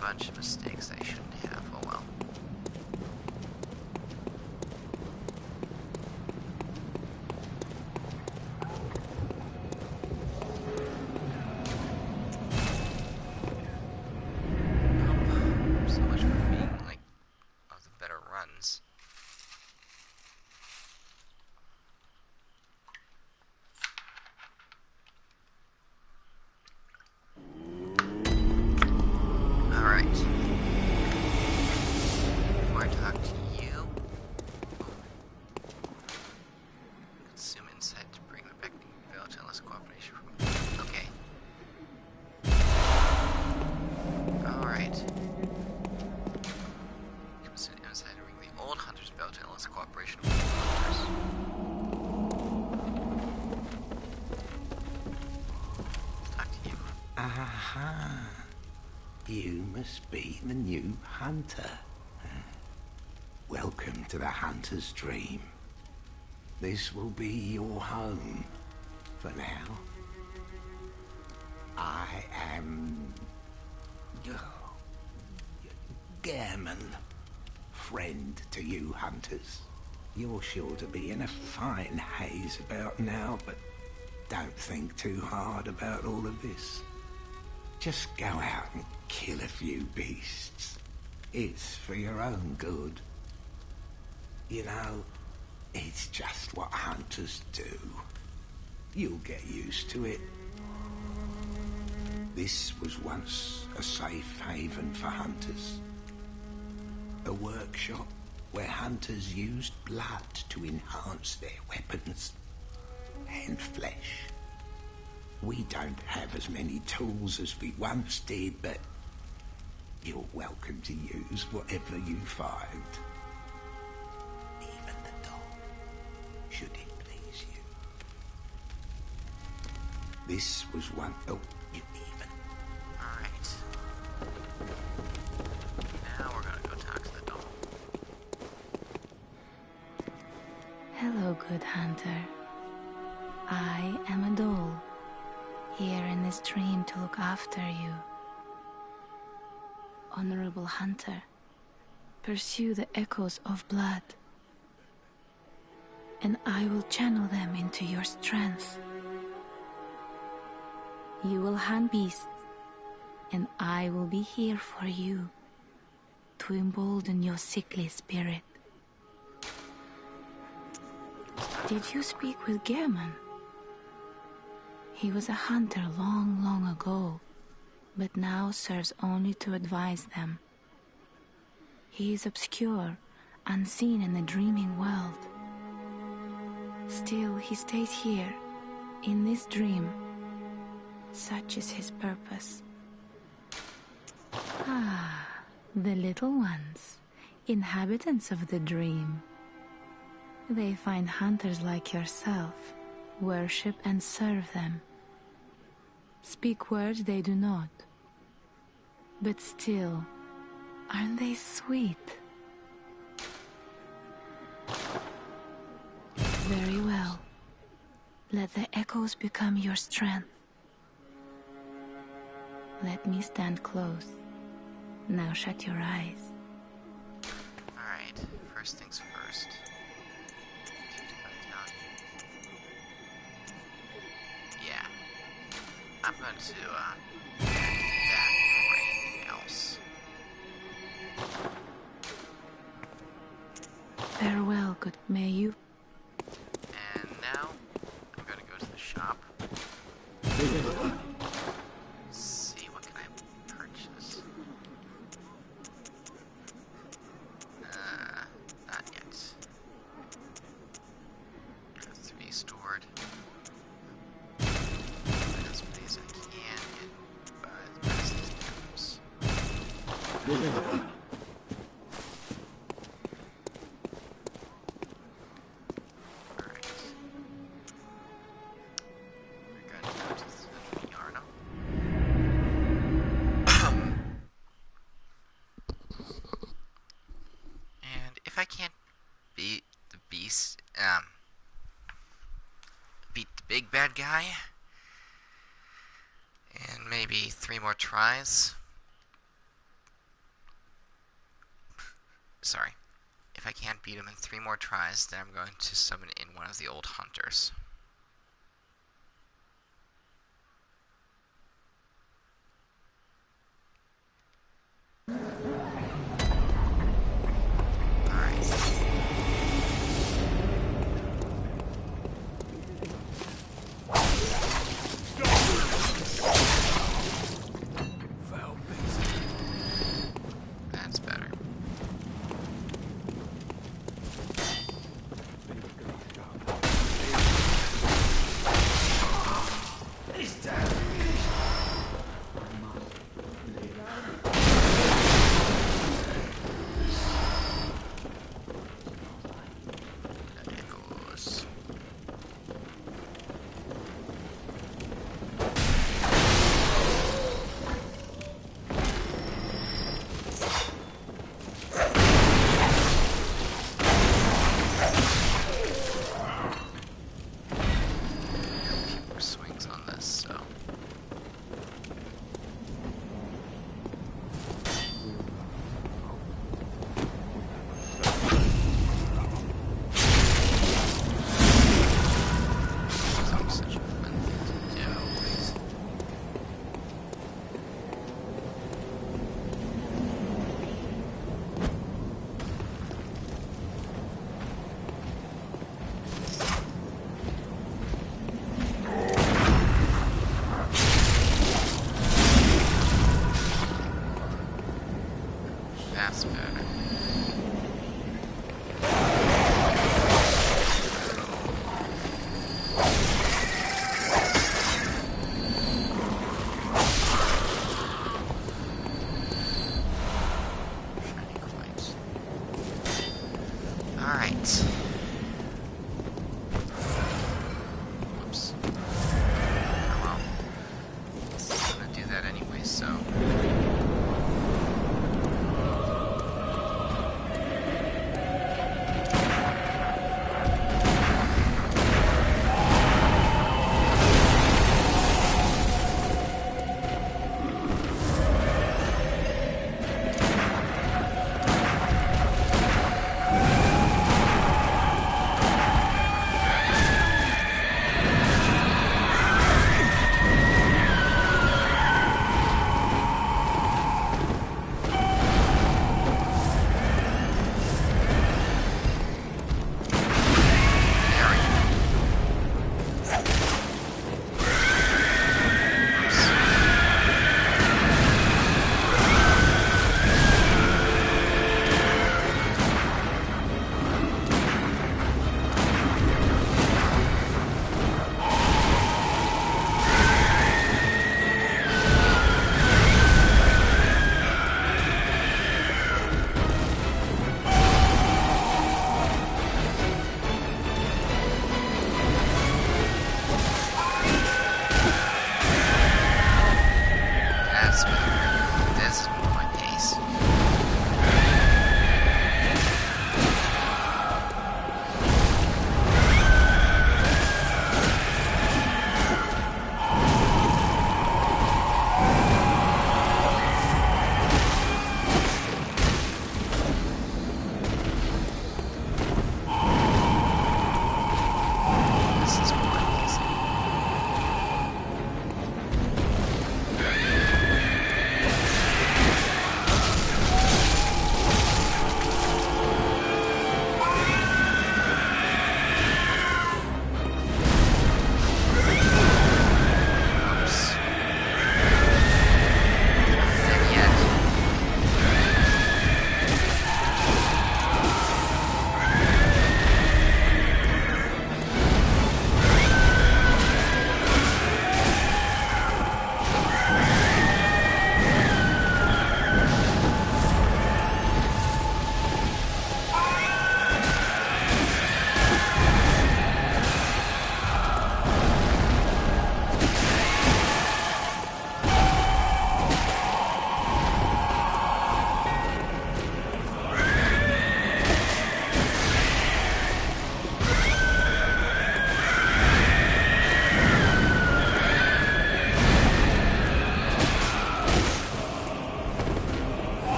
bunch of mistakes I shouldn't have. Oh well. So much for being like of the better runs. Alright. Before I talk to you, consume insight to bring the back to less cooperation from. Okay. Alright. Consume insight to bring the old hunters belt to less cooperation from the hunters. Let's talk to you. Aha. You must be the new hunter. Welcome to the hunter's dream. This will be your home for now. I am Gairman, friend to you hunters. You're sure to be in a fine haze about now, but don't think too hard about all of this. Just go out and kill a few beasts. It's for your own good. You know, it's just what hunters do. You'll get used to it. This was once a safe haven for hunters. A workshop where hunters used blood to enhance their weapons and flesh. We don't have as many tools as we once did, but you're welcome to use whatever you find. Even the dog, should it please you. This was one... Oh, you even... Alright. Now we're gonna go talk to the dog. Hello, good hunter. I am a doll, here in this dream to look after you. Honorable hunter, pursue the echoes of blood, and I will channel them into your strength. You will hunt beasts, and I will be here for you to embolden your sickly spirit. Did you speak with Gehrman? He was a hunter long, long ago, but now serves only to advise them. He is obscure, unseen in the dreaming world. Still, he stays here, in this dream. Such is his purpose. Ah, the little ones, inhabitants of the dream. They find hunters like yourself, worship and serve them. Speak words they do not. But still, aren't they sweet? Very well. Let the echoes become your strength. Let me stand close. Now shut your eyes. Alright, first things first. Yeah. I'm going to, that or anything else. Farewell, good may you. And now, I'm going to go to the shop. See, what can I purchase? Not yet. Got 3 stored. As many as I can get by the best items. Alright. We're gonna go to the Yarnum. And if I can't beat the beast, beat the big bad guy, and maybe 3 more tries, sorry. If I can't beat him in 3 more tries, then I'm going to summon in one of the old hunters. That's better. Echoes. Few more swings on this, so. It's always such a fun thing to do. That's better. Shiny coins. Alright. Whoops. Oh well. I'm gonna do that anyway, so.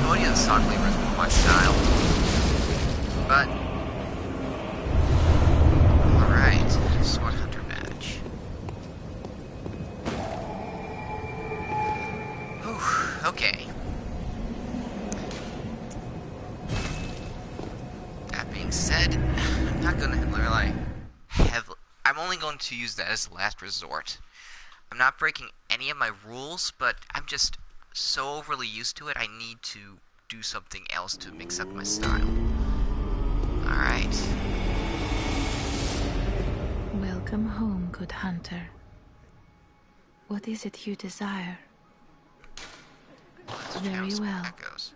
Cambodia, the sock labor has been much styled. But alright, Sword Hunter badge. Whew, okay. That being said, I'm not gonna rely heavily. I'm only going to use that as a last resort. I'm not breaking any of my rules, but I'm just so overly used to it, I need to do something else to mix up my style. Alright. Welcome home, good hunter. What is it you desire? Very well. Echoes.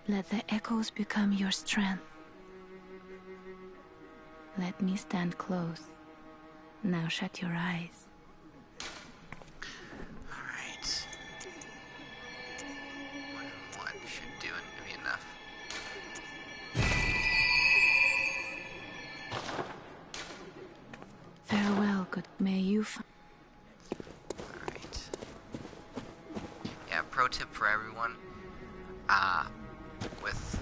Let the echoes become your strength. Let me stand close. Now shut your eyes. Alright. 1 and 1 should do it, be enough. Farewell, good. May you Alright. Yeah, pro tip for everyone. With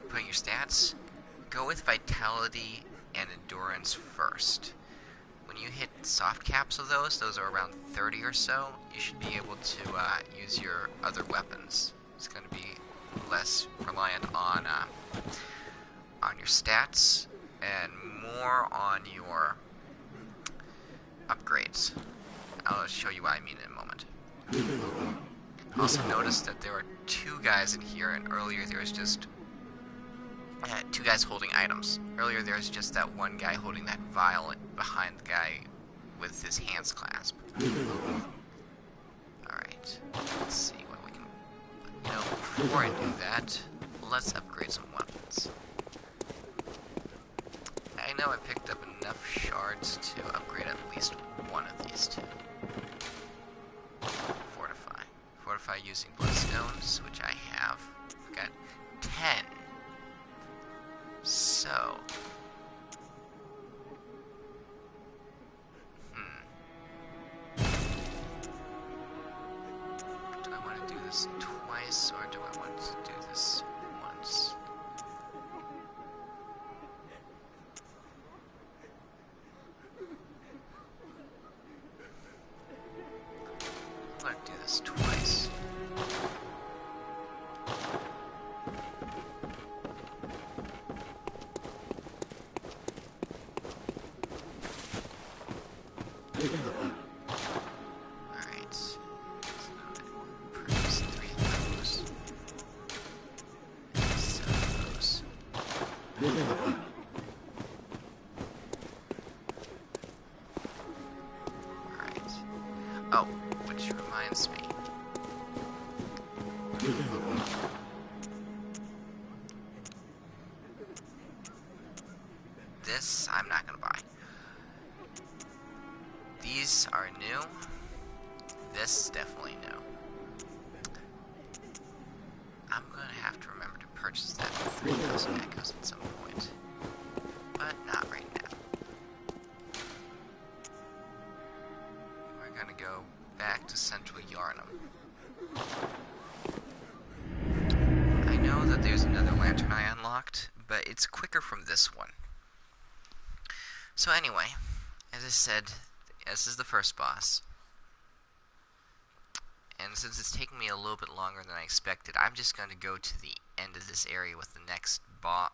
putting your stats, go with vitality and endurance first. When you hit soft caps of those are around 30 or so, you should be able to use your other weapons. It's going to be less reliant on your stats and more on your upgrades. I'll show you what I mean in a moment. Also notice that there are 2 guys in here, and earlier there was just 2 guys holding items. Earlier there was just that one guy holding that vial behind the guy with his hands clasped. Alright, let's see what we can... You know, before I do that, let's upgrade some weapons. I know I picked up enough shards to upgrade at least one of these 2. Fortify. Fortify using bloodstones, which I have. I've got 10. So... Do I want to do this twice, or do I want to do this once? I'm going to do this twice. Oh, which reminds me. This, I'm not gonna buy. These are new. This is definitely new. I'm gonna have to remember to purchase that 3,000 echoes at some point. But not right now. We're gonna go back to Central Yarnum. I know that there's another lantern I unlocked, but it's quicker from this one. So anyway, as I said, this is the first boss. And since it's taking me a little bit longer than I expected, I'm just going to go to the end of this area with the next boss.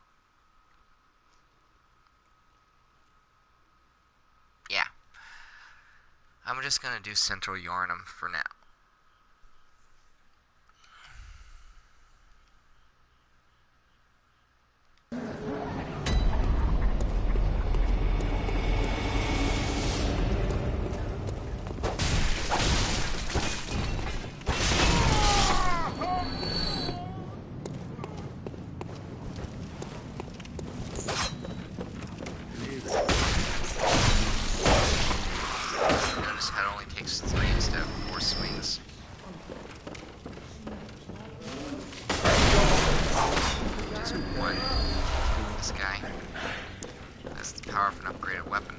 Yeah. I'm just going to do Central Yarnum for now. Notice how it only takes 3 instead of 4 swings. Just one. This guy. That's the power of an upgraded weapon.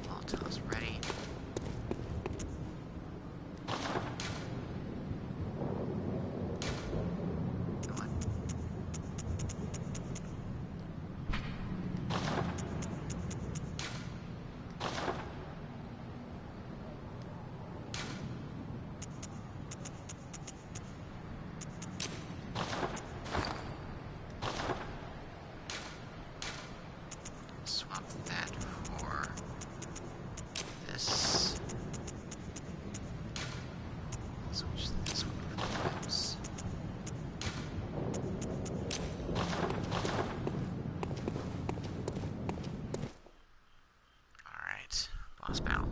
Molotov's ready. Come on. Swap that for this. Switch this one for this. Alright, boss battle.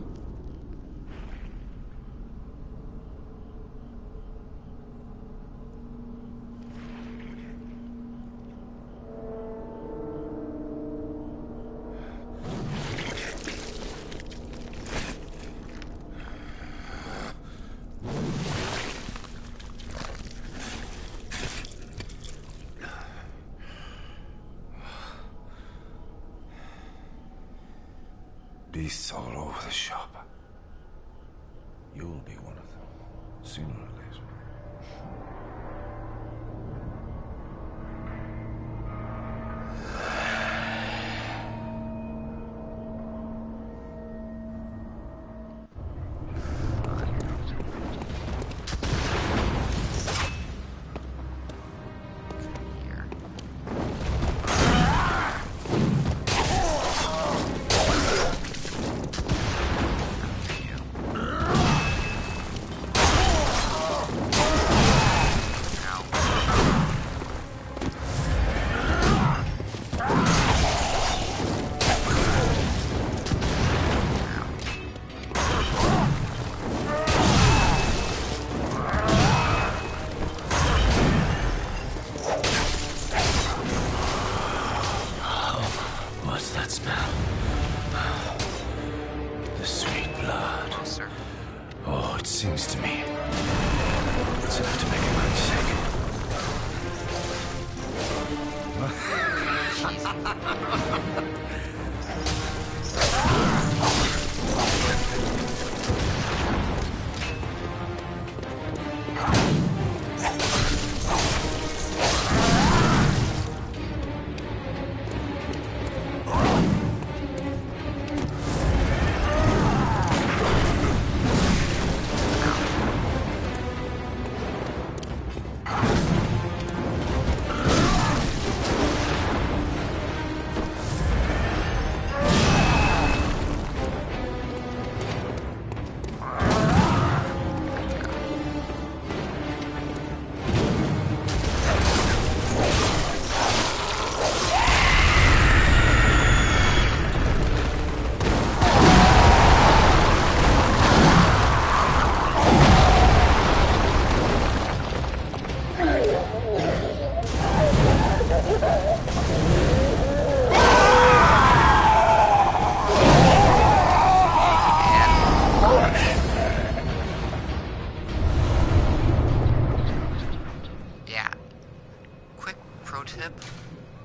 Beasts all over the shop. You'll be one of them, sooner or later. Here. What's that smell? The sweet blood. Closer. Oh, it seems to me it's enough to make a man sick.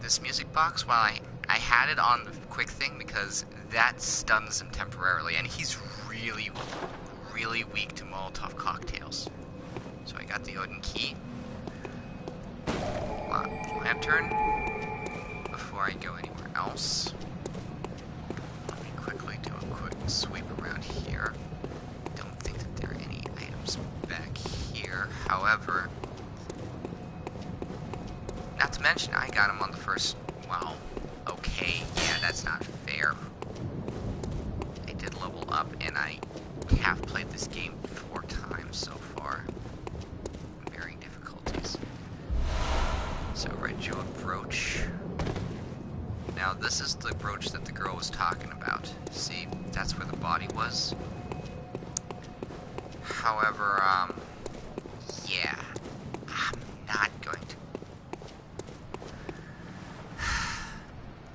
this music box, while I had it on the quick thing because that stuns him temporarily, and he's really, really weak to Molotov cocktails. So I got the Odin key. Lantern. Before I go anywhere else, let me quickly do a quick sweep around here. Don't think that there are any items back here. However, not to mention, I got him on the first... Wow. Okay, yeah, that's not fair. I did level up, and I have played this game 4 times so far. Varying difficulties. So, red jeweled brooch. Now, this is the brooch that the girl was talking about. See, that's where the body was. However, yeah. I'm not going to...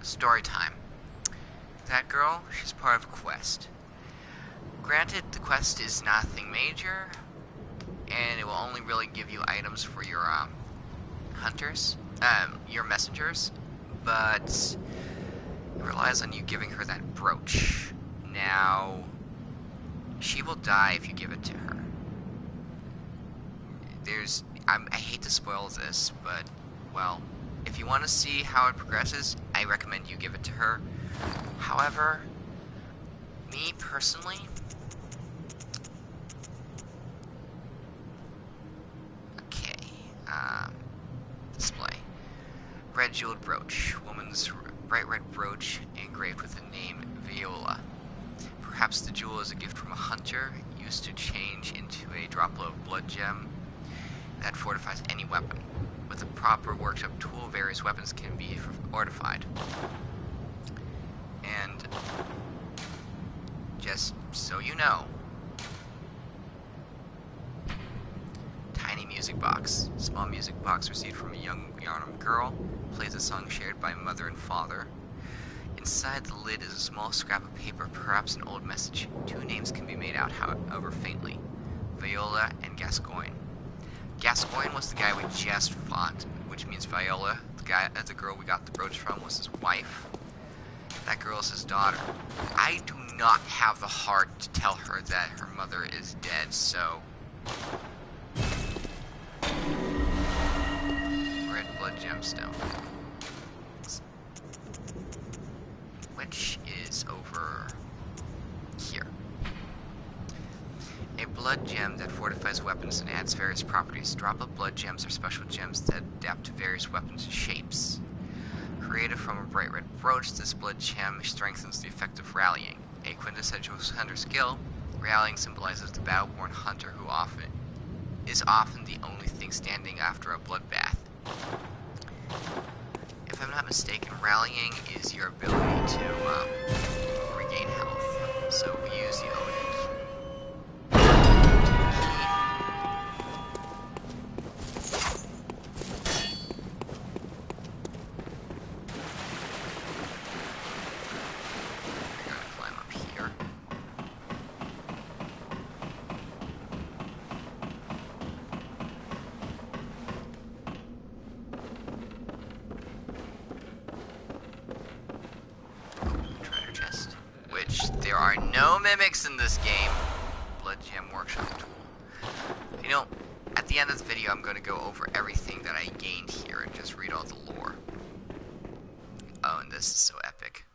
Story time. That girl, she's part of a quest. Granted, the quest is nothing major, and it will only really give you items for your, hunters, your messengers, but it relies on you giving her that brooch. Now, she will die if you give it to her. I hate to spoil this, but, well, if you want to see how it progresses, I recommend you give it to her. However, me personally, okay, display. Red jeweled brooch. Woman's bright red brooch engraved with the name Viola. Perhaps the jewel is a gift from a hunter, used to change into a droplet of blood gem that fortifies any weapon. With a proper workshop tool, various weapons can be fortified. And just so you know, tiny music box. Small music box received from a young Yarnum girl. Plays a song shared by mother and father. Inside the lid is a small scrap of paper, perhaps an old message. Two names can be made out, however, faintly. Viola and Gascoigne. Gascoigne was the guy we just fought, which means Viola, the girl we got the brooch from, was his wife. That girl is his daughter. I do not have the heart to tell her that her mother is dead, so... Red blood gemstone. Which is over here. A blood gem that fortifies weapons and adds various properties. Droplet blood gems are special gems that adapt to various weapons and shapes. Created from a bright red brooch, this blood gem strengthens the effect of rallying. A quintessential hunter skill, rallying symbolizes the battle-worn hunter who is often the only thing standing after a bloodbath. If I'm not mistaken, rallying is your ability to regain health. So we use the Odin There are no mimics in this game. Blood Gem Workshop tool. You know, at the end of the video, I'm going to go over everything that I gained here and just read all the lore. Oh, and this is so epic.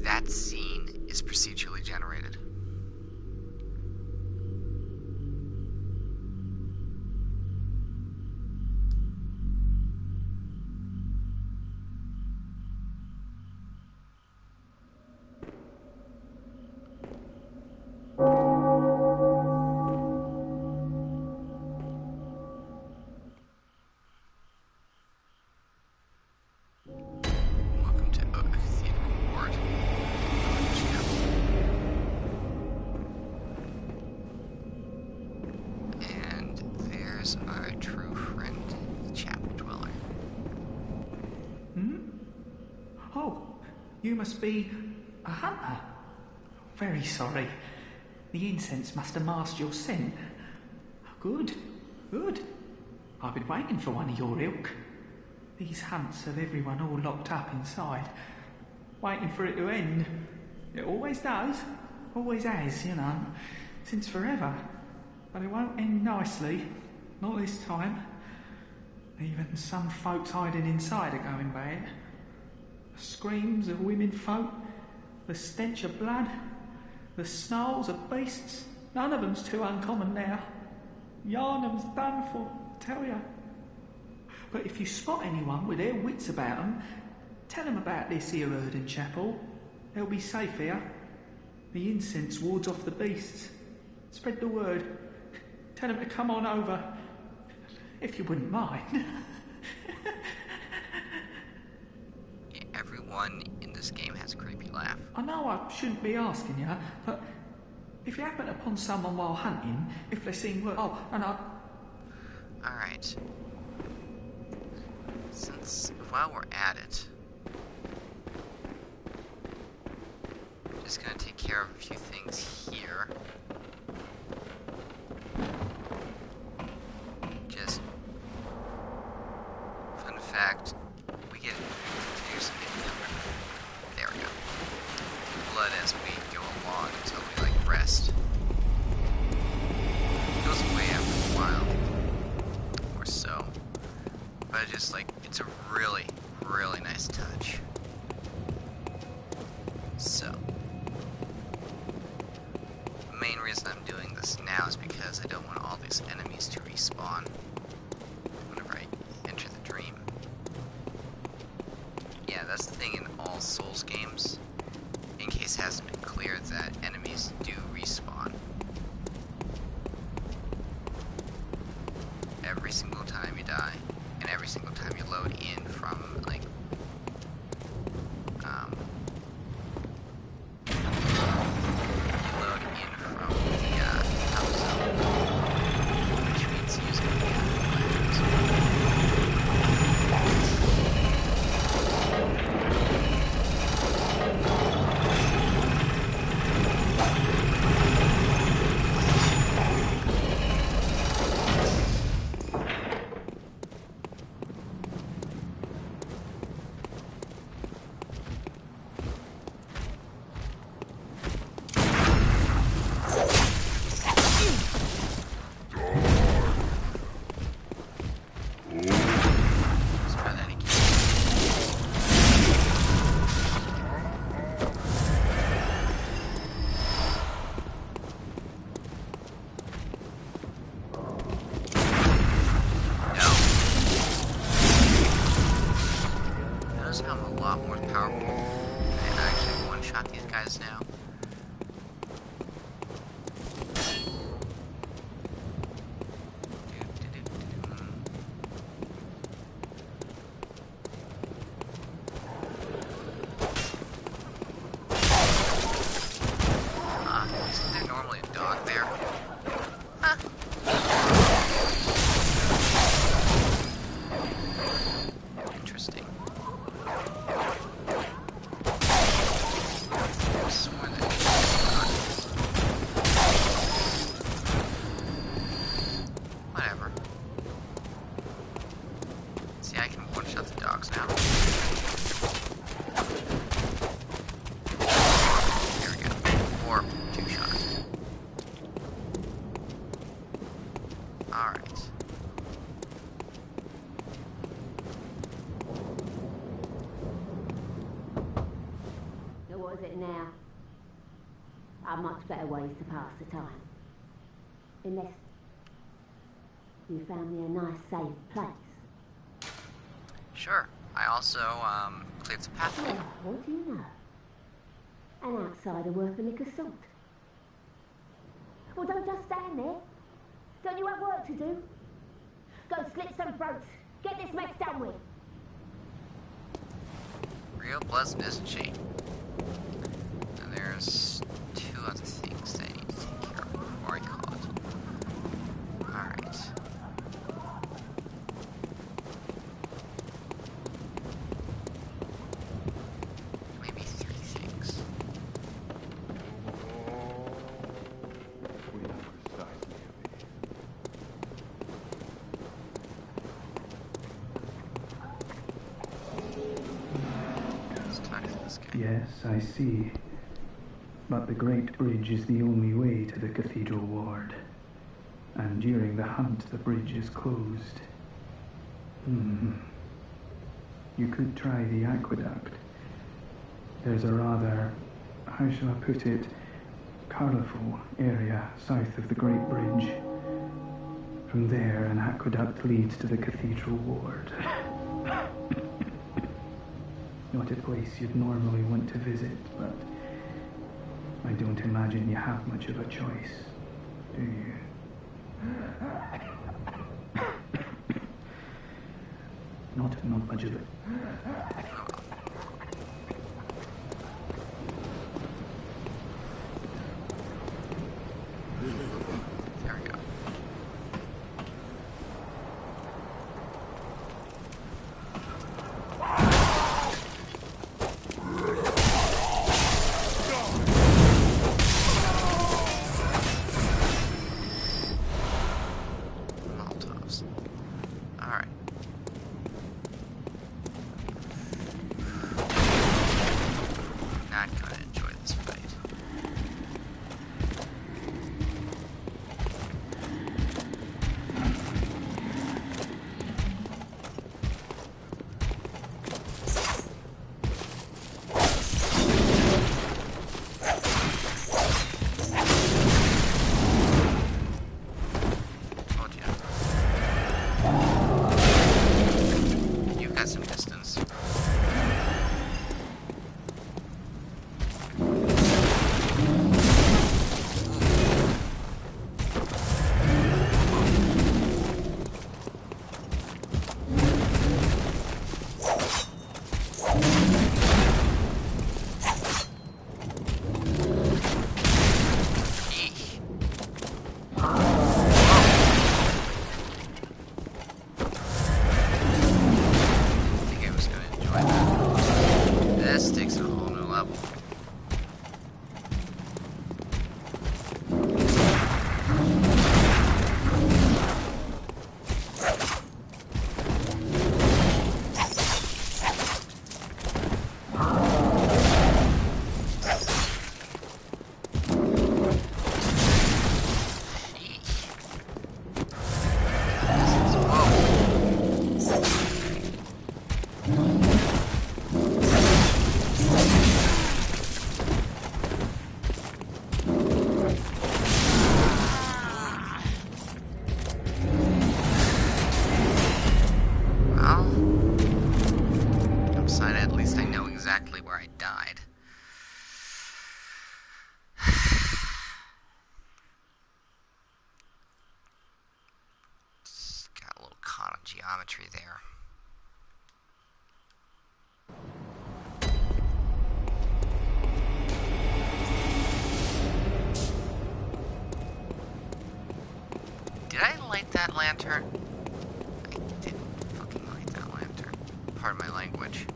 That scene is procedurally generated. Our true friend, the chapel dweller. Oh, you must be a hunter. Very sorry. The incense must have masked your scent. Good, good. I've been waiting for one of your ilk. These hunts have everyone all locked up inside, waiting for it to end. It always does, always has, you know, since forever. But it won't end nicely. Not this time. Even some folks hiding inside are going bad. The screams of women folk, the stench of blood, the snarls of beasts, none of them's too uncommon now. Yarnum's done for, I tell ya. But if you spot anyone with their wits about them, tell them about this here Erden chapel. They'll be safe here. The incense wards off the beasts. Spread the word. Tell them to come on over. If you wouldn't mind. Everyone in this game has a creepy laugh. I know I shouldn't be asking you, but if you happen upon someone while hunting, if they seem worth... Oh, and I... Alright. While we're at it... Just gonna take care of a few things here. Just fun fact, we get here's there we go. Blood as we go along until we like rest. It goes away after a while, or so. But it's just like it's a really, really nice touch. So. The main reason I'm doing this now is because I don't want all these enemies to respawn whenever I enter the dream. Yeah, that's the thing in all Souls games, in case it hasn't been clear, that enemies do respawn. Every single time you die, and every single time you load in from, like, now. Isn't there normally a dog there? Huh. Interesting. Whatever. See, I can one-shot the dogs now. Here we go. Or two shots. Alright. So what is it now? Are much better ways to pass the time. Unless you found me a nice, safe place. Sure. I also, cleared the pathway. Well, what do you know? An outsider worth a lick of salt. Well, don't just stand there. Don't you have work to do? Go slit some throats. Get this mess done with. Real pleasant, isn't she? And there's two other things that I need to take care of before I call it. Alright. Maybe three things. Let's talk to this guy. Yes, I see. But the Great Bridge is the only way to the Cathedral Ward. And during the hunt, the bridge is closed. You could try the aqueduct. There's a rather, how shall I put it, colourful area south of the Great Bridge. From there, an aqueduct leads to the Cathedral Ward. Not a place you'd normally want to visit, but I don't imagine you have much of a choice, do you? Not much of it. There we go. geometry there. Did I light that lantern? I didn't fucking light that lantern. Pardon my language.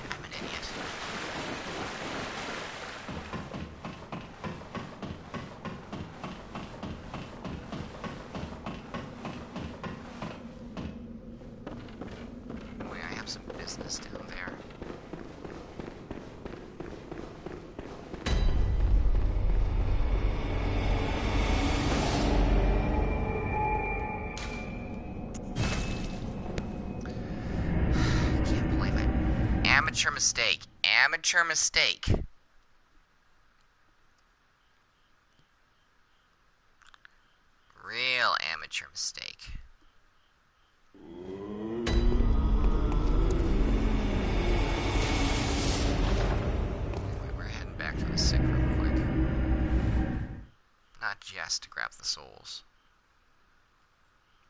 I'm an idiot. Boy, I have some business down there. Can't believe it. Amateur mistake. Amateur mistake. Real amateur mistake. Anyway, we're heading back to the sick real quick. Not just to grab the souls.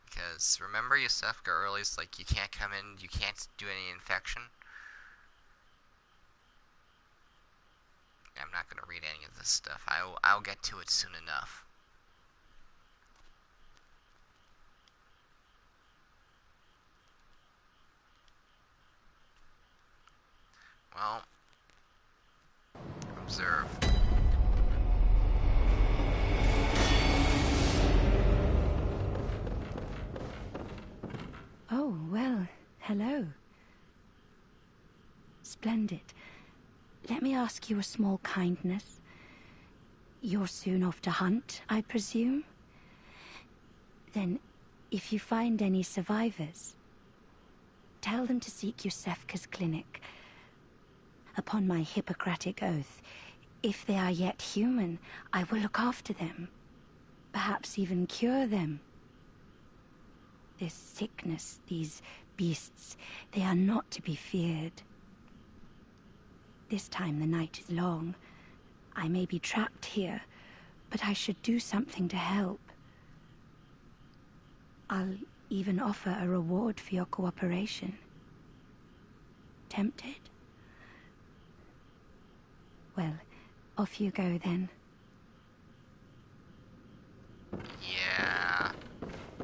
Because remember Yosefka earlier, like, you can't come in, you can't do any infection. I'm not going to read any of this stuff. I'll get to it soon enough. Well, observe. Oh, well, hello. Splendid. Let me ask you a small kindness. You're soon off to hunt, I presume? Then, if you find any survivors, tell them to seek Yosefka's clinic. Upon my Hippocratic oath, if they are yet human, I will look after them. Perhaps even cure them. This sickness, these beasts, they are not to be feared. This time the night is long. I may be trapped here, but I should do something to help. I'll even offer a reward for your cooperation. Tempted? Well, off you go then. Yeah,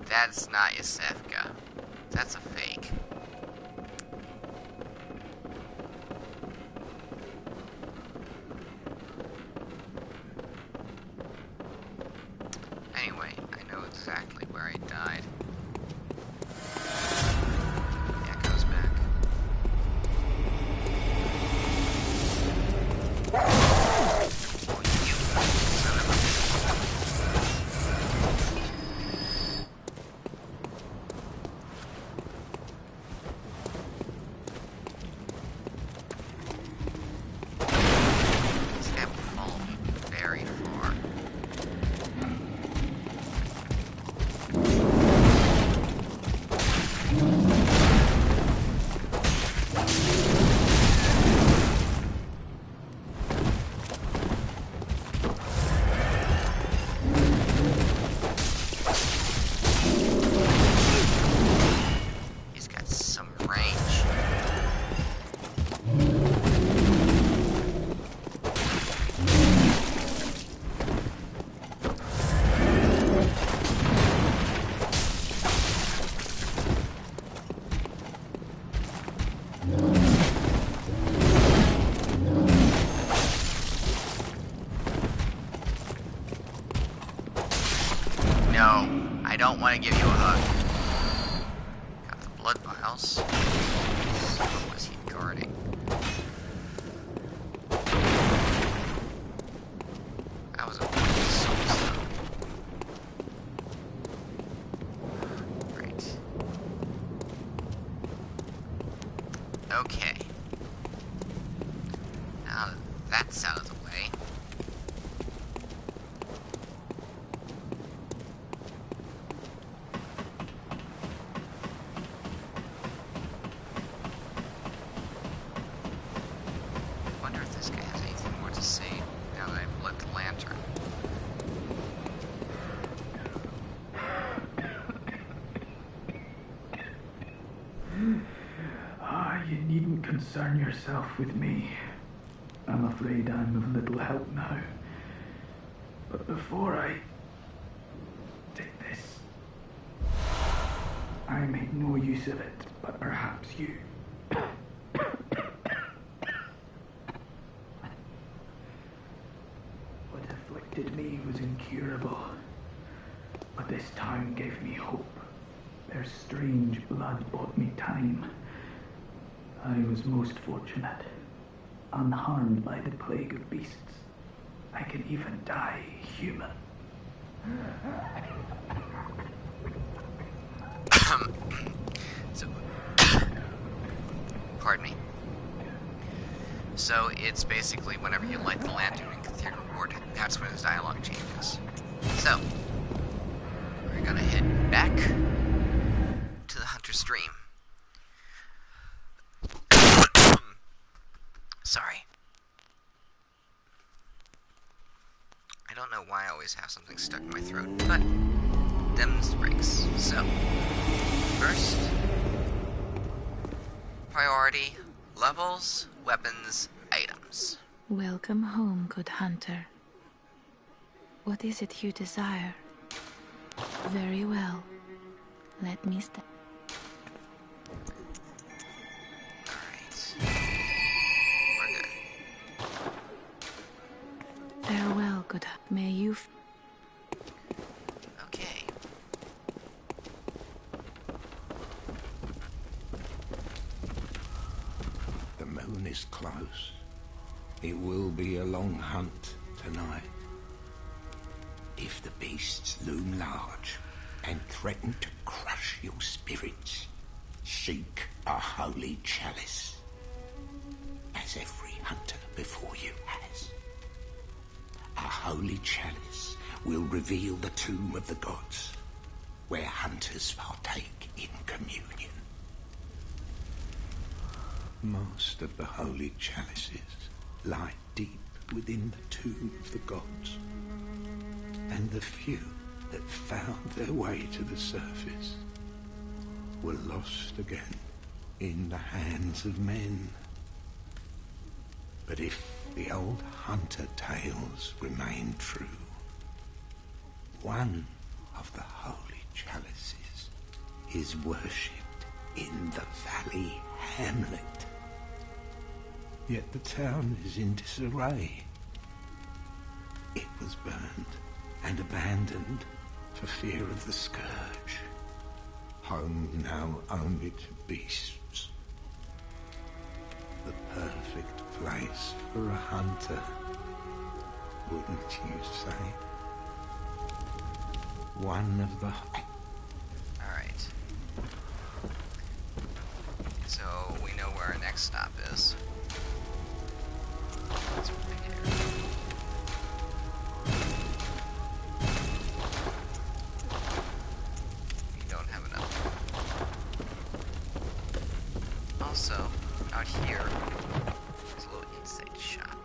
that's not Yosefka. That's a fake. Anyway, I know exactly where I died. Yeah, it goes back. Oh, you son of a... This guy will follow me very far. He's got some range. No, I don't want to give you a hug. Got the blood vials. What was he guarding? That was a souls. Great. Okay. Now that that's out of the way. Wonder if this guy has anything more to say now that I've lit the lantern. concern yourself with me. I'm afraid I'm of little help now. But before I did this, I made no use of it, but perhaps you. What afflicted me was incurable, but this town gave me hope. Their strange blood bought me time. I was most fortunate, unharmed by the plague of beasts. I can even die human. So, pardon me. So it's basically whenever you light the lantern in Cathedral Ward, that's when his dialogue changes. So, we're gonna head back to the Hunter's Dream. Sorry. I don't know why I always have something stuck in my throat, but them's breaks. So, first, priority, levels, weapons, items. Welcome home, good hunter. What is it you desire? Very well. Let me step. Alright. We're good. Farewell, good. May you. Okay. The moon is close. It will be a long hunt tonight. If the beasts loom large and threaten to crush your spirits, seek a holy chalice, as every hunter before you has. A holy chalice will reveal the tomb of the gods, where hunters partake in communion. Most of the holy chalices lie deep within the tomb of the gods, and the few that found their way to the surface were lost again in the hands of men. But if the old hunter tales remain true, one of the holy chalices is worshipped in the valley hamlet. Yet the town is in disarray. It was burned and abandoned for fear of the scourge. Home now only to beasts. The perfect place for a hunter, wouldn't you say? One of the... Alright. So, we know where our next stop is. It's right here. We don't have enough. Also, out here, there's a little insight shop.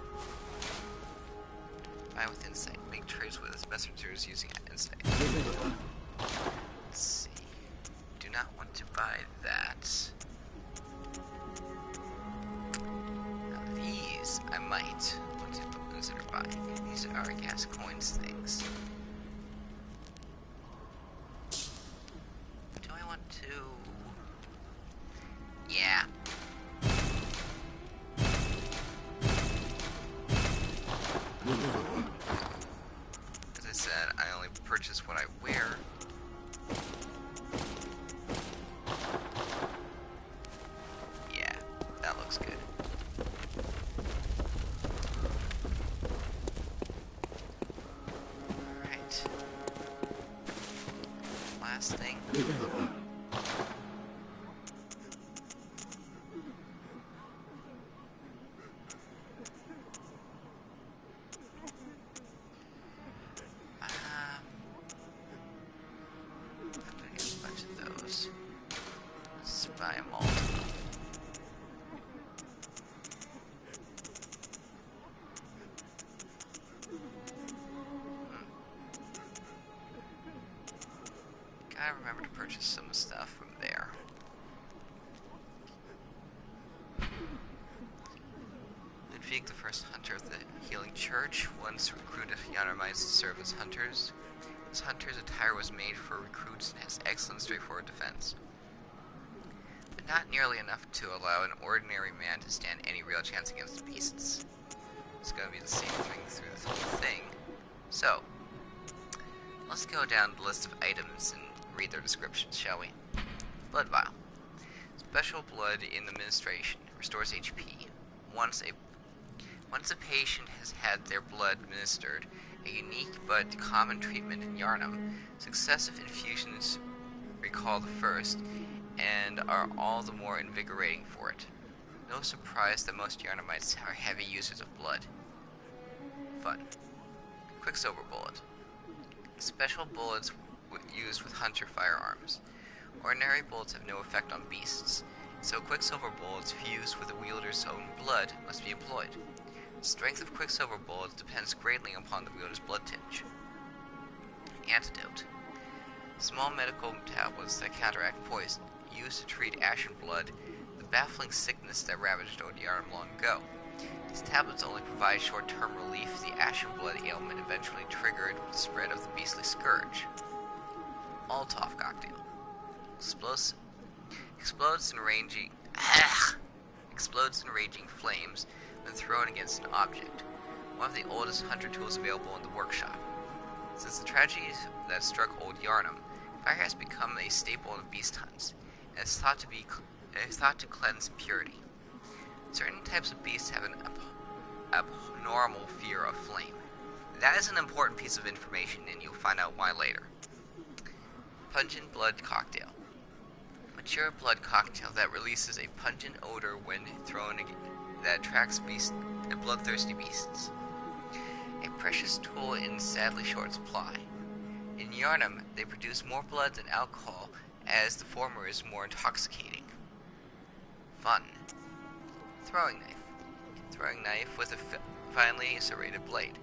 Buy with insight. Make trades with its messengers using insight. Let's see. Do not want to buy that. Now these, I might want to consider buying. These are gas coins things. Do I want to... Yeah. As I said, I only purchase what I wear. Yeah, that looks good. Alright. Last thing. I'm gonna get a bunch of those. Let's buy them all. Gotta remember to purchase some stuff from there. Ludwig, the first hunter of the Healing Church, once recruited Yannermites to serve as hunters. This hunter's attire was made for recruits and has excellent straightforward defense, but not nearly enough to allow an ordinary man to stand any real chance against the beasts. It's going to be the same thing through this whole thing. So, let's go down the list of items and read their descriptions, shall we? Blood Vial. Special blood in administration. Restores HP. Once a patient has had their blood administered, a unique but common treatment in Yharnam, successive infusions recall the first, and are all the more invigorating for it. No surprise that most Yharnamites are heavy users of blood. Fun. Quicksilver Bullet. Special bullets used with hunter firearms. Ordinary bullets have no effect on beasts, so Quicksilver bullets fused with the wielder's own blood must be employed. The strength of Quicksilver bullets depends greatly upon the wielder's blood tinge. Antidote. Small medical tablets that counteract poison, used to treat ashen blood, the baffling sickness that ravaged Old Yharnam long ago. These tablets only provide short-term relief. The ashen blood ailment eventually triggered the spread of the beastly scourge. Molotov cocktail. Explodes in raging flames when thrown against an object. One of the oldest hunter tools available in the workshop. Since the tragedies that struck Old Yharnam, fire has become a staple of beast hunts, and is thought to cleanse impurity. Certain types of beasts have an abnormal fear of flame. That is an important piece of information, and you'll find out why later. Pungent blood cocktail. Mature blood cocktail that releases a pungent odor when thrown that attracts bloodthirsty beasts. A precious tool in sadly short supply. In Yharnam, they produce more blood than alcohol, as the former is more intoxicating. Fun. Throwing knife. Throwing knife with a finely serrated blade.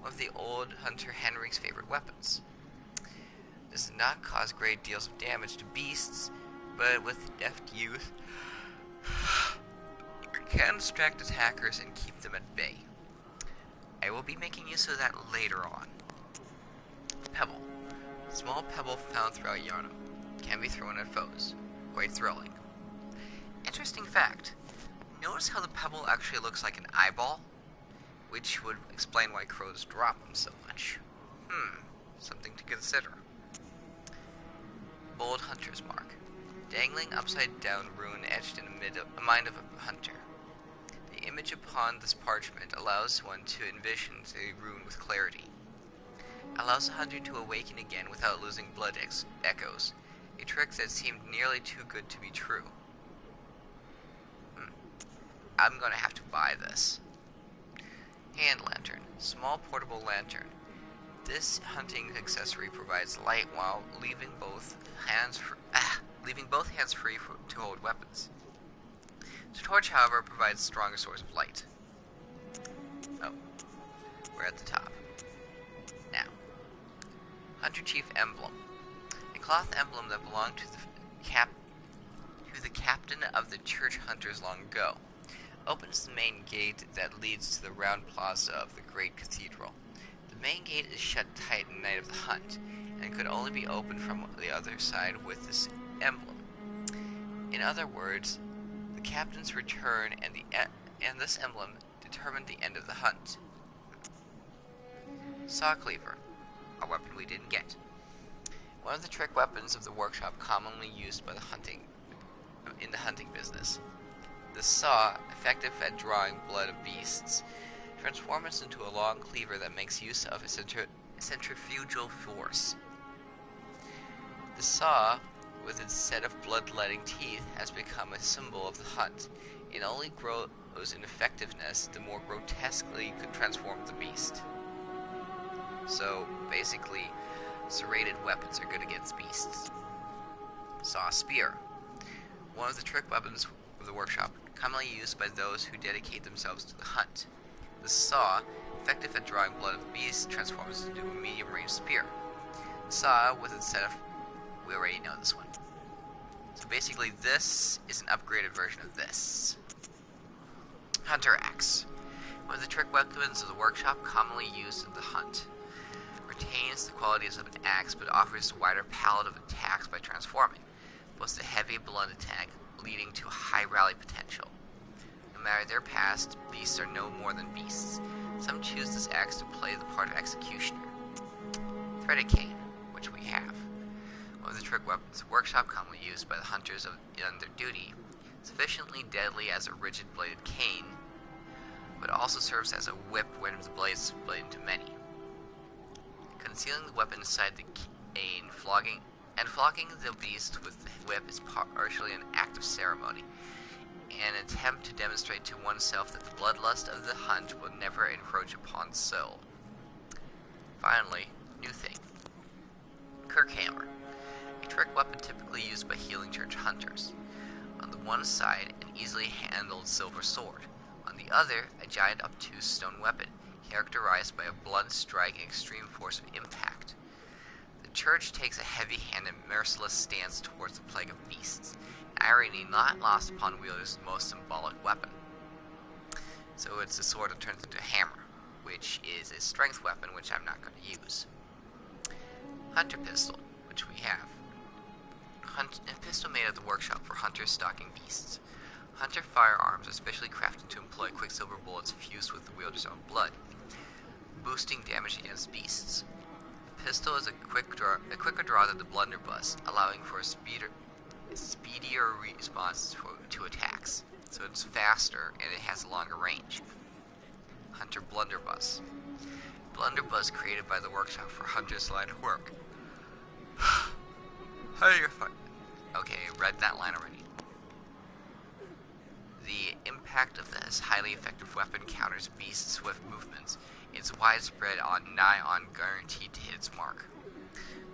One of the old hunter Henrik's favorite weapons. This does not cause great deals of damage to beasts, but with deft use, can distract attackers and keep them at bay. I will be making use of that later on. Pebble. Small pebble found throughout Yharnam. Can be thrown at foes. Quite thrilling. Interesting fact. Notice how the pebble actually looks like an eyeball? Which would explain why crows drop them so much. Something to consider. Bold Hunter's Mark. Dangling upside-down rune etched in the mind of a hunter. The image upon this parchment allows one to envision the rune with clarity. Allows the hunter to awaken again without losing blood echoes, a trick that seemed nearly too good to be true. I'm gonna have to buy this. Hand lantern. Small portable lantern. This hunting accessory provides light while leaving both hands free to hold weapons. The torch, however, provides a stronger source of light. Oh, we're at the top. Now, Hunter Chief Emblem. A cloth emblem that belonged to the captain of the church hunters long ago. Opens the main gate that leads to the round plaza of the great cathedral. The main gate is shut tight in the night of the hunt, and could only be opened from the other side with this emblem. In other words, the captain's return and this emblem determined the end of the hunt. Saw Cleaver, a weapon we didn't get. One of the trick weapons of the workshop commonly used by in the hunting business. The saw, effective at drawing blood of beasts, transforms into a long cleaver that makes use of a centrifugal force. The saw, with its set of bloodletting teeth, has become a symbol of the hunt. It only grows in effectiveness the more grotesquely could transform the beast. So, basically, serrated weapons are good against beasts. Saw Spear. One of the trick weapons of the workshop, commonly used by those who dedicate themselves to the hunt. The saw, effective at drawing blood of beasts, transforms into a medium-range spear. The saw, with its set of... we already know this one. So basically, this is an upgraded version of this. Hunter Axe. One of the trick weapons of the workshop commonly used in the hunt. Retains the qualities of an axe, but offers a wider palette of attacks by transforming. Boasts a heavy blunt attack, leading to a high rally potential. No matter their past, beasts are no more than beasts. Some choose this axe to play the part of executioner. Threaded cane, which we have. One of the trick weapons of the workshop commonly used by the hunters on their duty. Sufficiently deadly as a rigid-bladed cane, but also serves as a whip when the blade is split into many. Concealing the weapon inside the cane, flogging the beast with the whip is partially an act of ceremony, an attempt to demonstrate to oneself that the bloodlust of the hunt will never encroach upon the soul. Finally, new thing. Kirkhammer, a trick weapon typically used by healing church hunters. On the one side, an easily handled silver sword. On the other, a giant obtuse stone weapon, characterized by a blunt strike and extreme force of impact. The church takes a heavy-handed, merciless stance towards the plague of beasts, an irony not lost upon wielders' most symbolic weapon. So it's a sword that turns into a hammer, which is a strength weapon which I'm not going to use. Hunter pistol, which we have. A pistol made at the workshop for hunters stalking beasts. Hunter firearms are specially crafted to employ quicksilver bullets fused with the wielder's own blood, boosting damage against beasts. The pistol is a quicker draw than the blunderbuss, allowing for a speedier response to attacks, so it's faster and it has a longer range. Hunter blunderbuss. Blunderbuss created by the workshop for hunters' line of work. Hey, you're fine. Okay, read that line already. The impact of this highly effective weapon counters beasts' swift movements. It's widespread nigh on guaranteed to hit its mark.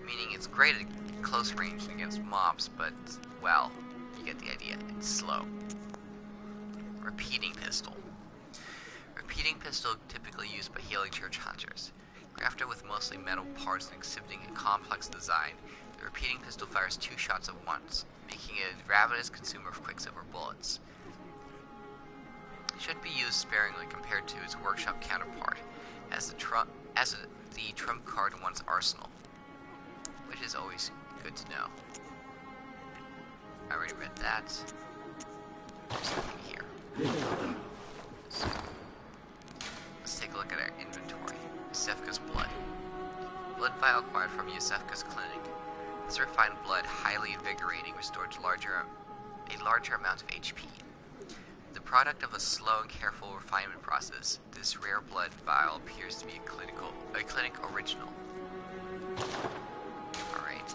Meaning it's great at close range against mobs, but, well, you get the idea. It's slow. Repeating pistol. Repeating pistol typically used by healing church hunters. Crafted with mostly metal parts and exhibiting a complex design, the repeating pistol fires 2 shots at once, making it a ravenous consumer of quicksilver bullets. It should be used sparingly compared to its workshop counterpart, as the trump card in one's arsenal, which is always good to know. I already read that. There's nothing here. So, let's take a look at our inventory. Yusefka's blood. Blood vial acquired from Yusefka's clinic. This refined blood, highly invigorating, restores a larger amount of HP. The product of a slow and careful refinement process, this rare blood vial appears to be a clinic original. Alright.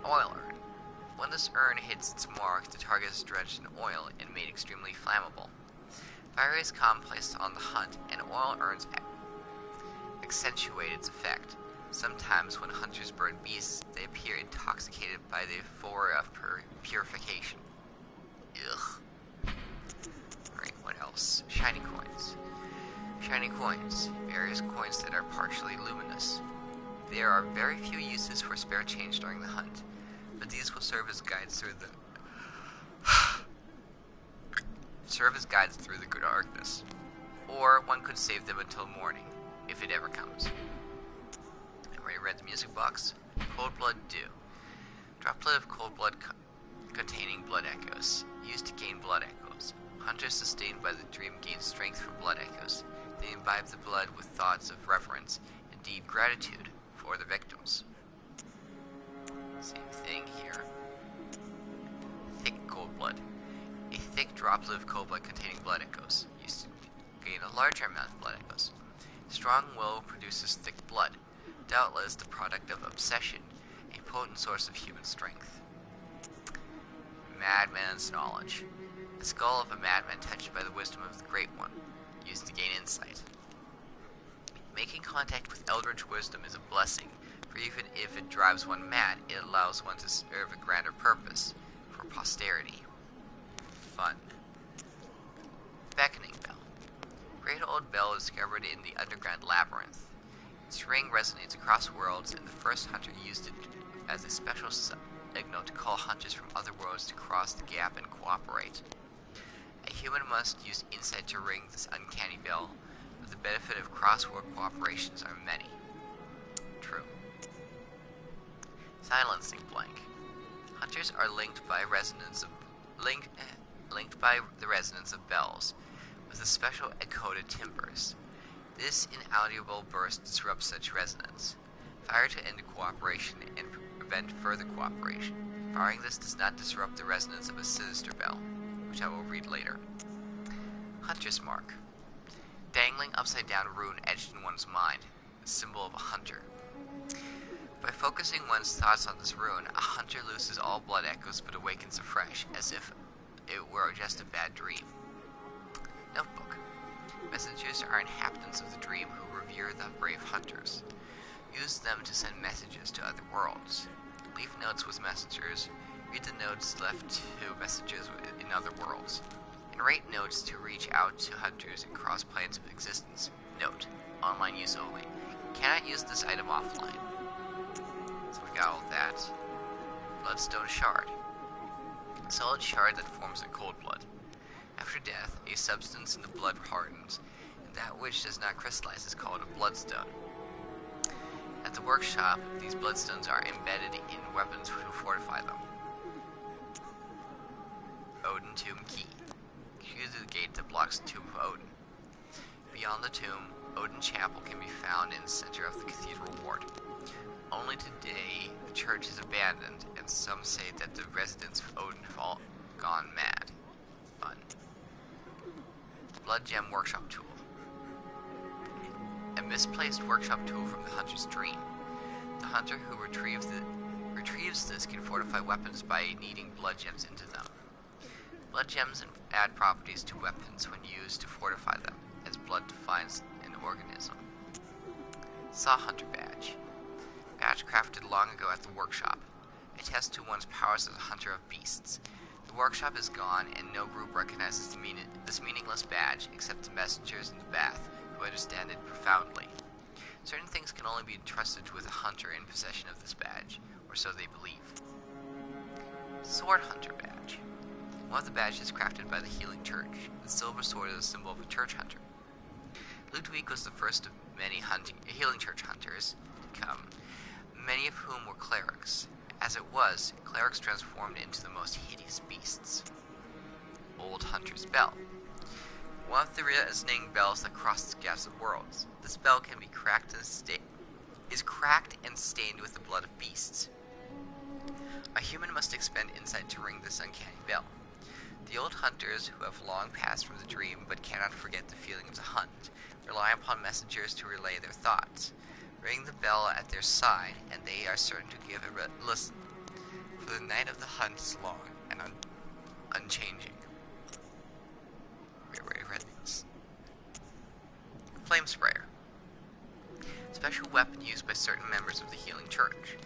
Oil urn. When this urn hits its mark, the target is drenched in oil and made extremely flammable. Fire is common placed on the hunt, and oil urns accentuate its effect. Sometimes when hunters burn beasts, they appear intoxicated by the euphoria of purification. Ugh. Alright, what else? Shiny coins. Shiny coins. Various coins that are partially luminous. There are very few uses for spare change during the hunt, but these will serve as guides through the darkness. Or one could save them until morning, if it ever comes. I already read the music box. Cold Blood Dew. Droplet of cold blood containing blood echoes. Used to gain blood echoes. Hunters sustained by the dream gain strength from blood echoes. They imbibe the blood with thoughts of reverence, indeed gratitude, for the victims. Same thing here. Thick cold blood. A thick droplet of cold blood containing blood echoes. Used to gain a larger amount of blood echoes. Strong will produces thick blood. Doubtless the product of obsession, a potent source of human strength. Madman's knowledge. The skull of a madman touched by the wisdom of the Great One, used to gain insight. Making contact with eldritch wisdom is a blessing, for even if it drives one mad, it allows one to serve a grander purpose, for posterity. Fun. Beckoning Bell. Great old bell is discovered in the underground labyrinth. Its ring resonates across worlds, and the first hunter used it as a special signal to call hunters from other worlds to cross the gap and cooperate. A human must use insight to ring this uncanny bell, but the benefit of crossword cooperations are many. True. Silencing blank. Hunters are linked by the resonance of bells with a special encoded timbres. This inaudible burst disrupts such resonance. Fire to end cooperation and prevent further cooperation. Firing this does not disrupt the resonance of a sinister bell, which I will read later. Hunter's Mark. Dangling upside-down rune etched in one's mind, a symbol of a hunter. By focusing one's thoughts on this rune, a hunter loses all blood echoes but awakens afresh, as if it were just a bad dream. Notebook. Messengers are inhabitants of the dream who revere the brave hunters. Use them to send messages to other worlds. Leave notes with messengers. Read the notes left to messengers in other worlds. And write notes to reach out to hunters across planes of existence. Note. Online use only. Cannot use this item offline. So we got all that. Bloodstone Shard. A solid shard that forms in cold blood. After death, a substance in the blood hardens, and that which does not crystallize is called a bloodstone. At the workshop, these bloodstones are embedded in weapons to fortify them. Odin Tomb Key. Key to the gate that blocks the tomb of Odin. Beyond the tomb, Odin Chapel can be found in the center of the cathedral ward. Only today, the church is abandoned, and some say that the residents of Odin have all gone mad. Fun. Blood Gem Workshop Tool. A misplaced workshop tool from the hunter's dream. The hunter who retrieves this can fortify weapons by kneading blood gems into them. Blood gems add properties to weapons when used to fortify them, as blood defines an organism. Saw Hunter Badge. Badge crafted long ago at the workshop. Attest to one's powers as a hunter of beasts. The workshop is gone, and no group recognizes this meaningless badge except the messengers in the bath, who understand it profoundly. Certain things can only be entrusted with a hunter in possession of this badge, or so they believe. Sword Hunter Badge. One of the badges crafted by the Healing Church. The silver sword is a symbol of a church hunter. Ludwig was the first of many Healing Church hunters to come, many of whom were clerics. As it was, clerics transformed into the most hideous beasts. Old Hunter's Bell. One of the resonating bells that cross the gaps of worlds. This bell can be cracked and stained with the blood of beasts. A human must expend insight to ring this uncanny bell. The old hunters, who have long passed from the dream but cannot forget the feeling of the hunt, rely upon messengers to relay their thoughts. Ring the bell at their side, and they are certain to give a listen, for the night of the hunt is long and unchanging. We already read this. Flame Sprayer. Special weapon used by certain members of the Healing Church.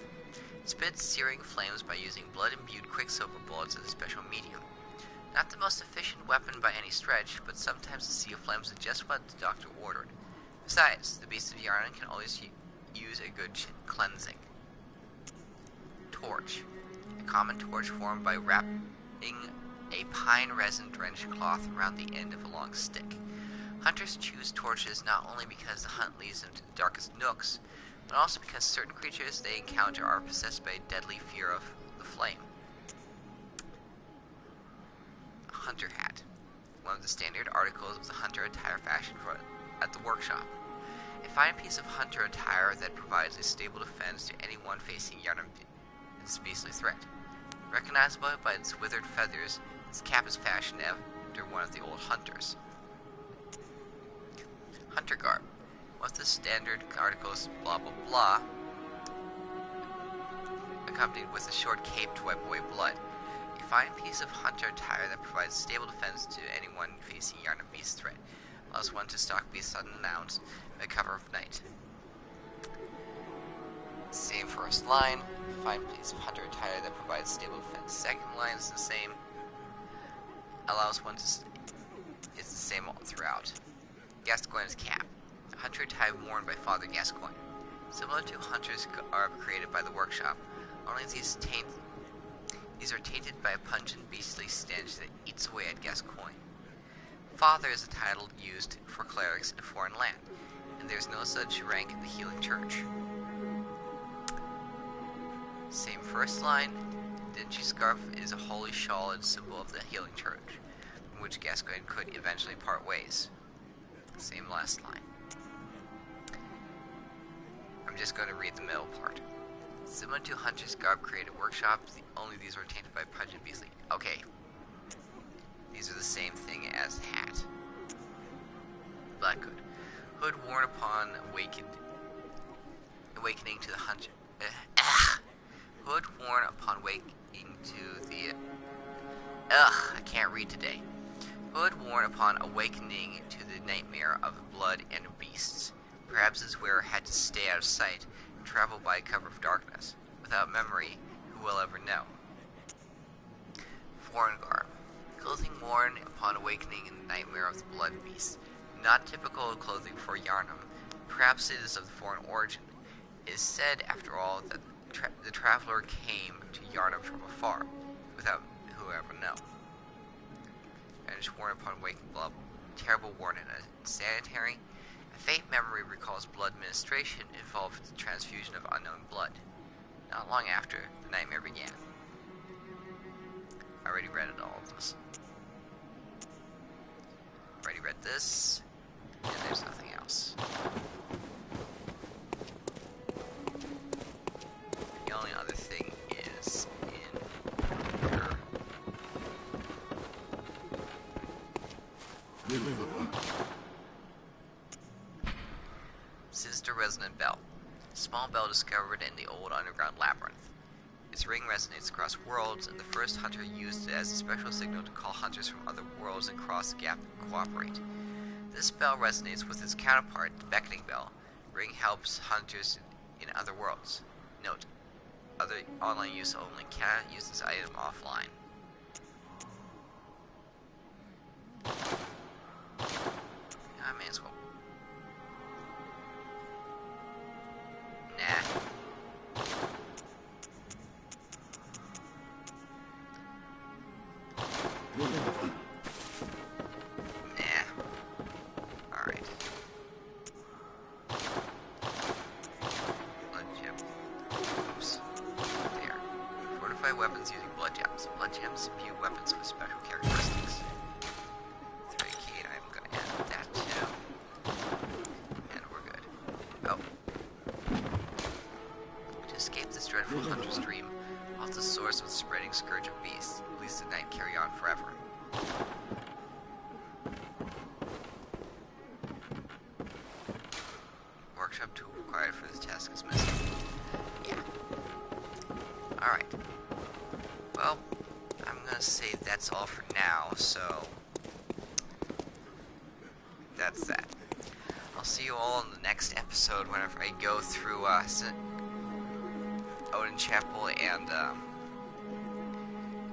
Spits searing flames by using blood-imbued quicksilver bullets as a special medium. Not the most efficient weapon by any stretch, but sometimes the sea of flames is just what the doctor ordered. Besides, the beast of Yarnan can always use a good cleansing. Torch. A common torch formed by wrapping a pine resin-drenched cloth around the end of a long stick. Hunters choose torches not only because the hunt leads them to the darkest nooks, but also because certain creatures they encounter are possessed by a deadly fear of the flame. A hunter hat. One of the standard articles of the hunter attire fashioned at the workshop. A fine piece of hunter attire that provides a stable defense to anyone facing Yarnan's beastly threat. Recognizable by its withered feathers, its cap is fashioned after one of the old hunters. Hunter garb. One of the standard articles, blah blah blah, accompanied with a short cape to wipe away blood. A fine piece of hunter attire that provides stable defense to anyone facing Yarnan beast threat. Allows one to stalk beasts unannounced by cover of night. Same first line. Fine piece of hunter attire that provides stable defense. Second line is the same. Allows one to. It's the same all throughout. Gascoigne's cap. A hunter attire worn by Father Gascoigne. Similar to hunter's garb created by the workshop, only these are tainted by a pungent beastly stench that eats away at Gascoigne. Father is a title used for clerics in a foreign land, and there's no such rank in the Healing Church. Same first line. Dingy scarf is a holy shawl and symbol of the Healing Church, from which Gascoigne could eventually part ways. Same last line. I'm just going to read the middle part. Similar to Hunter's garb created workshops, only these were tainted by pungent beastly. Okay. These are the same thing as hat. Black hood. Hood worn upon awakening to the hunter. Hood worn upon waking to the... I can't read today. Hood worn upon awakening to the nightmare of blood and beasts. Perhaps his wearer had to stay out of sight and travel by cover of darkness. Without memory, who will ever know? Foreign garb. Clothing worn upon awakening in the nightmare of the blood beasts. Not typical clothing for Yharnam. Perhaps it is of foreign origin. It is said, after all, that the traveler came to Yharnam from afar, without who will ever know. And is worn upon waking blood. Terrible warning. Sanitary. A faint memory recalls blood ministration involved the transfusion of unknown blood. Not long after, the nightmare began. I already read it, all of this. Already read this, and there's nothing else. The only other thing is in here. Sinister resonant bell. Small bell discovered in the old underground labyrinth. Its ring resonates across worlds, and the first hunter used it as a special signal to call hunters from other worlds and cross the gap and cooperate. This bell resonates with its counterpart, the beckoning bell. Ring helps hunters in other worlds. Note: other online use only. Cannot use this item offline. I may as well. Nah. Alright. Blood gem. Oops. There. Fortify weapons using blood gems. Blood gems imbue weapons with special characteristics. 3K, I'm gonna add that too. And we're good. Oh. To escape this dreadful hunter's dream, off the source of the spreading scourge of beasts, at least the night carry on forever. Workshop tool required for this task is missing. Yeah. Alright. Well, I'm gonna say that's all for now, so... that's that. I'll see you all in the next episode whenever I go through, Odin Chapel and,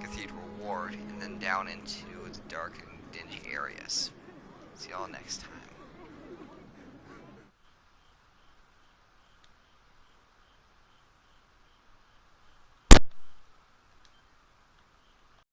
Cathedral Ward, and then down into the dark and dingy areas. See y'all next time.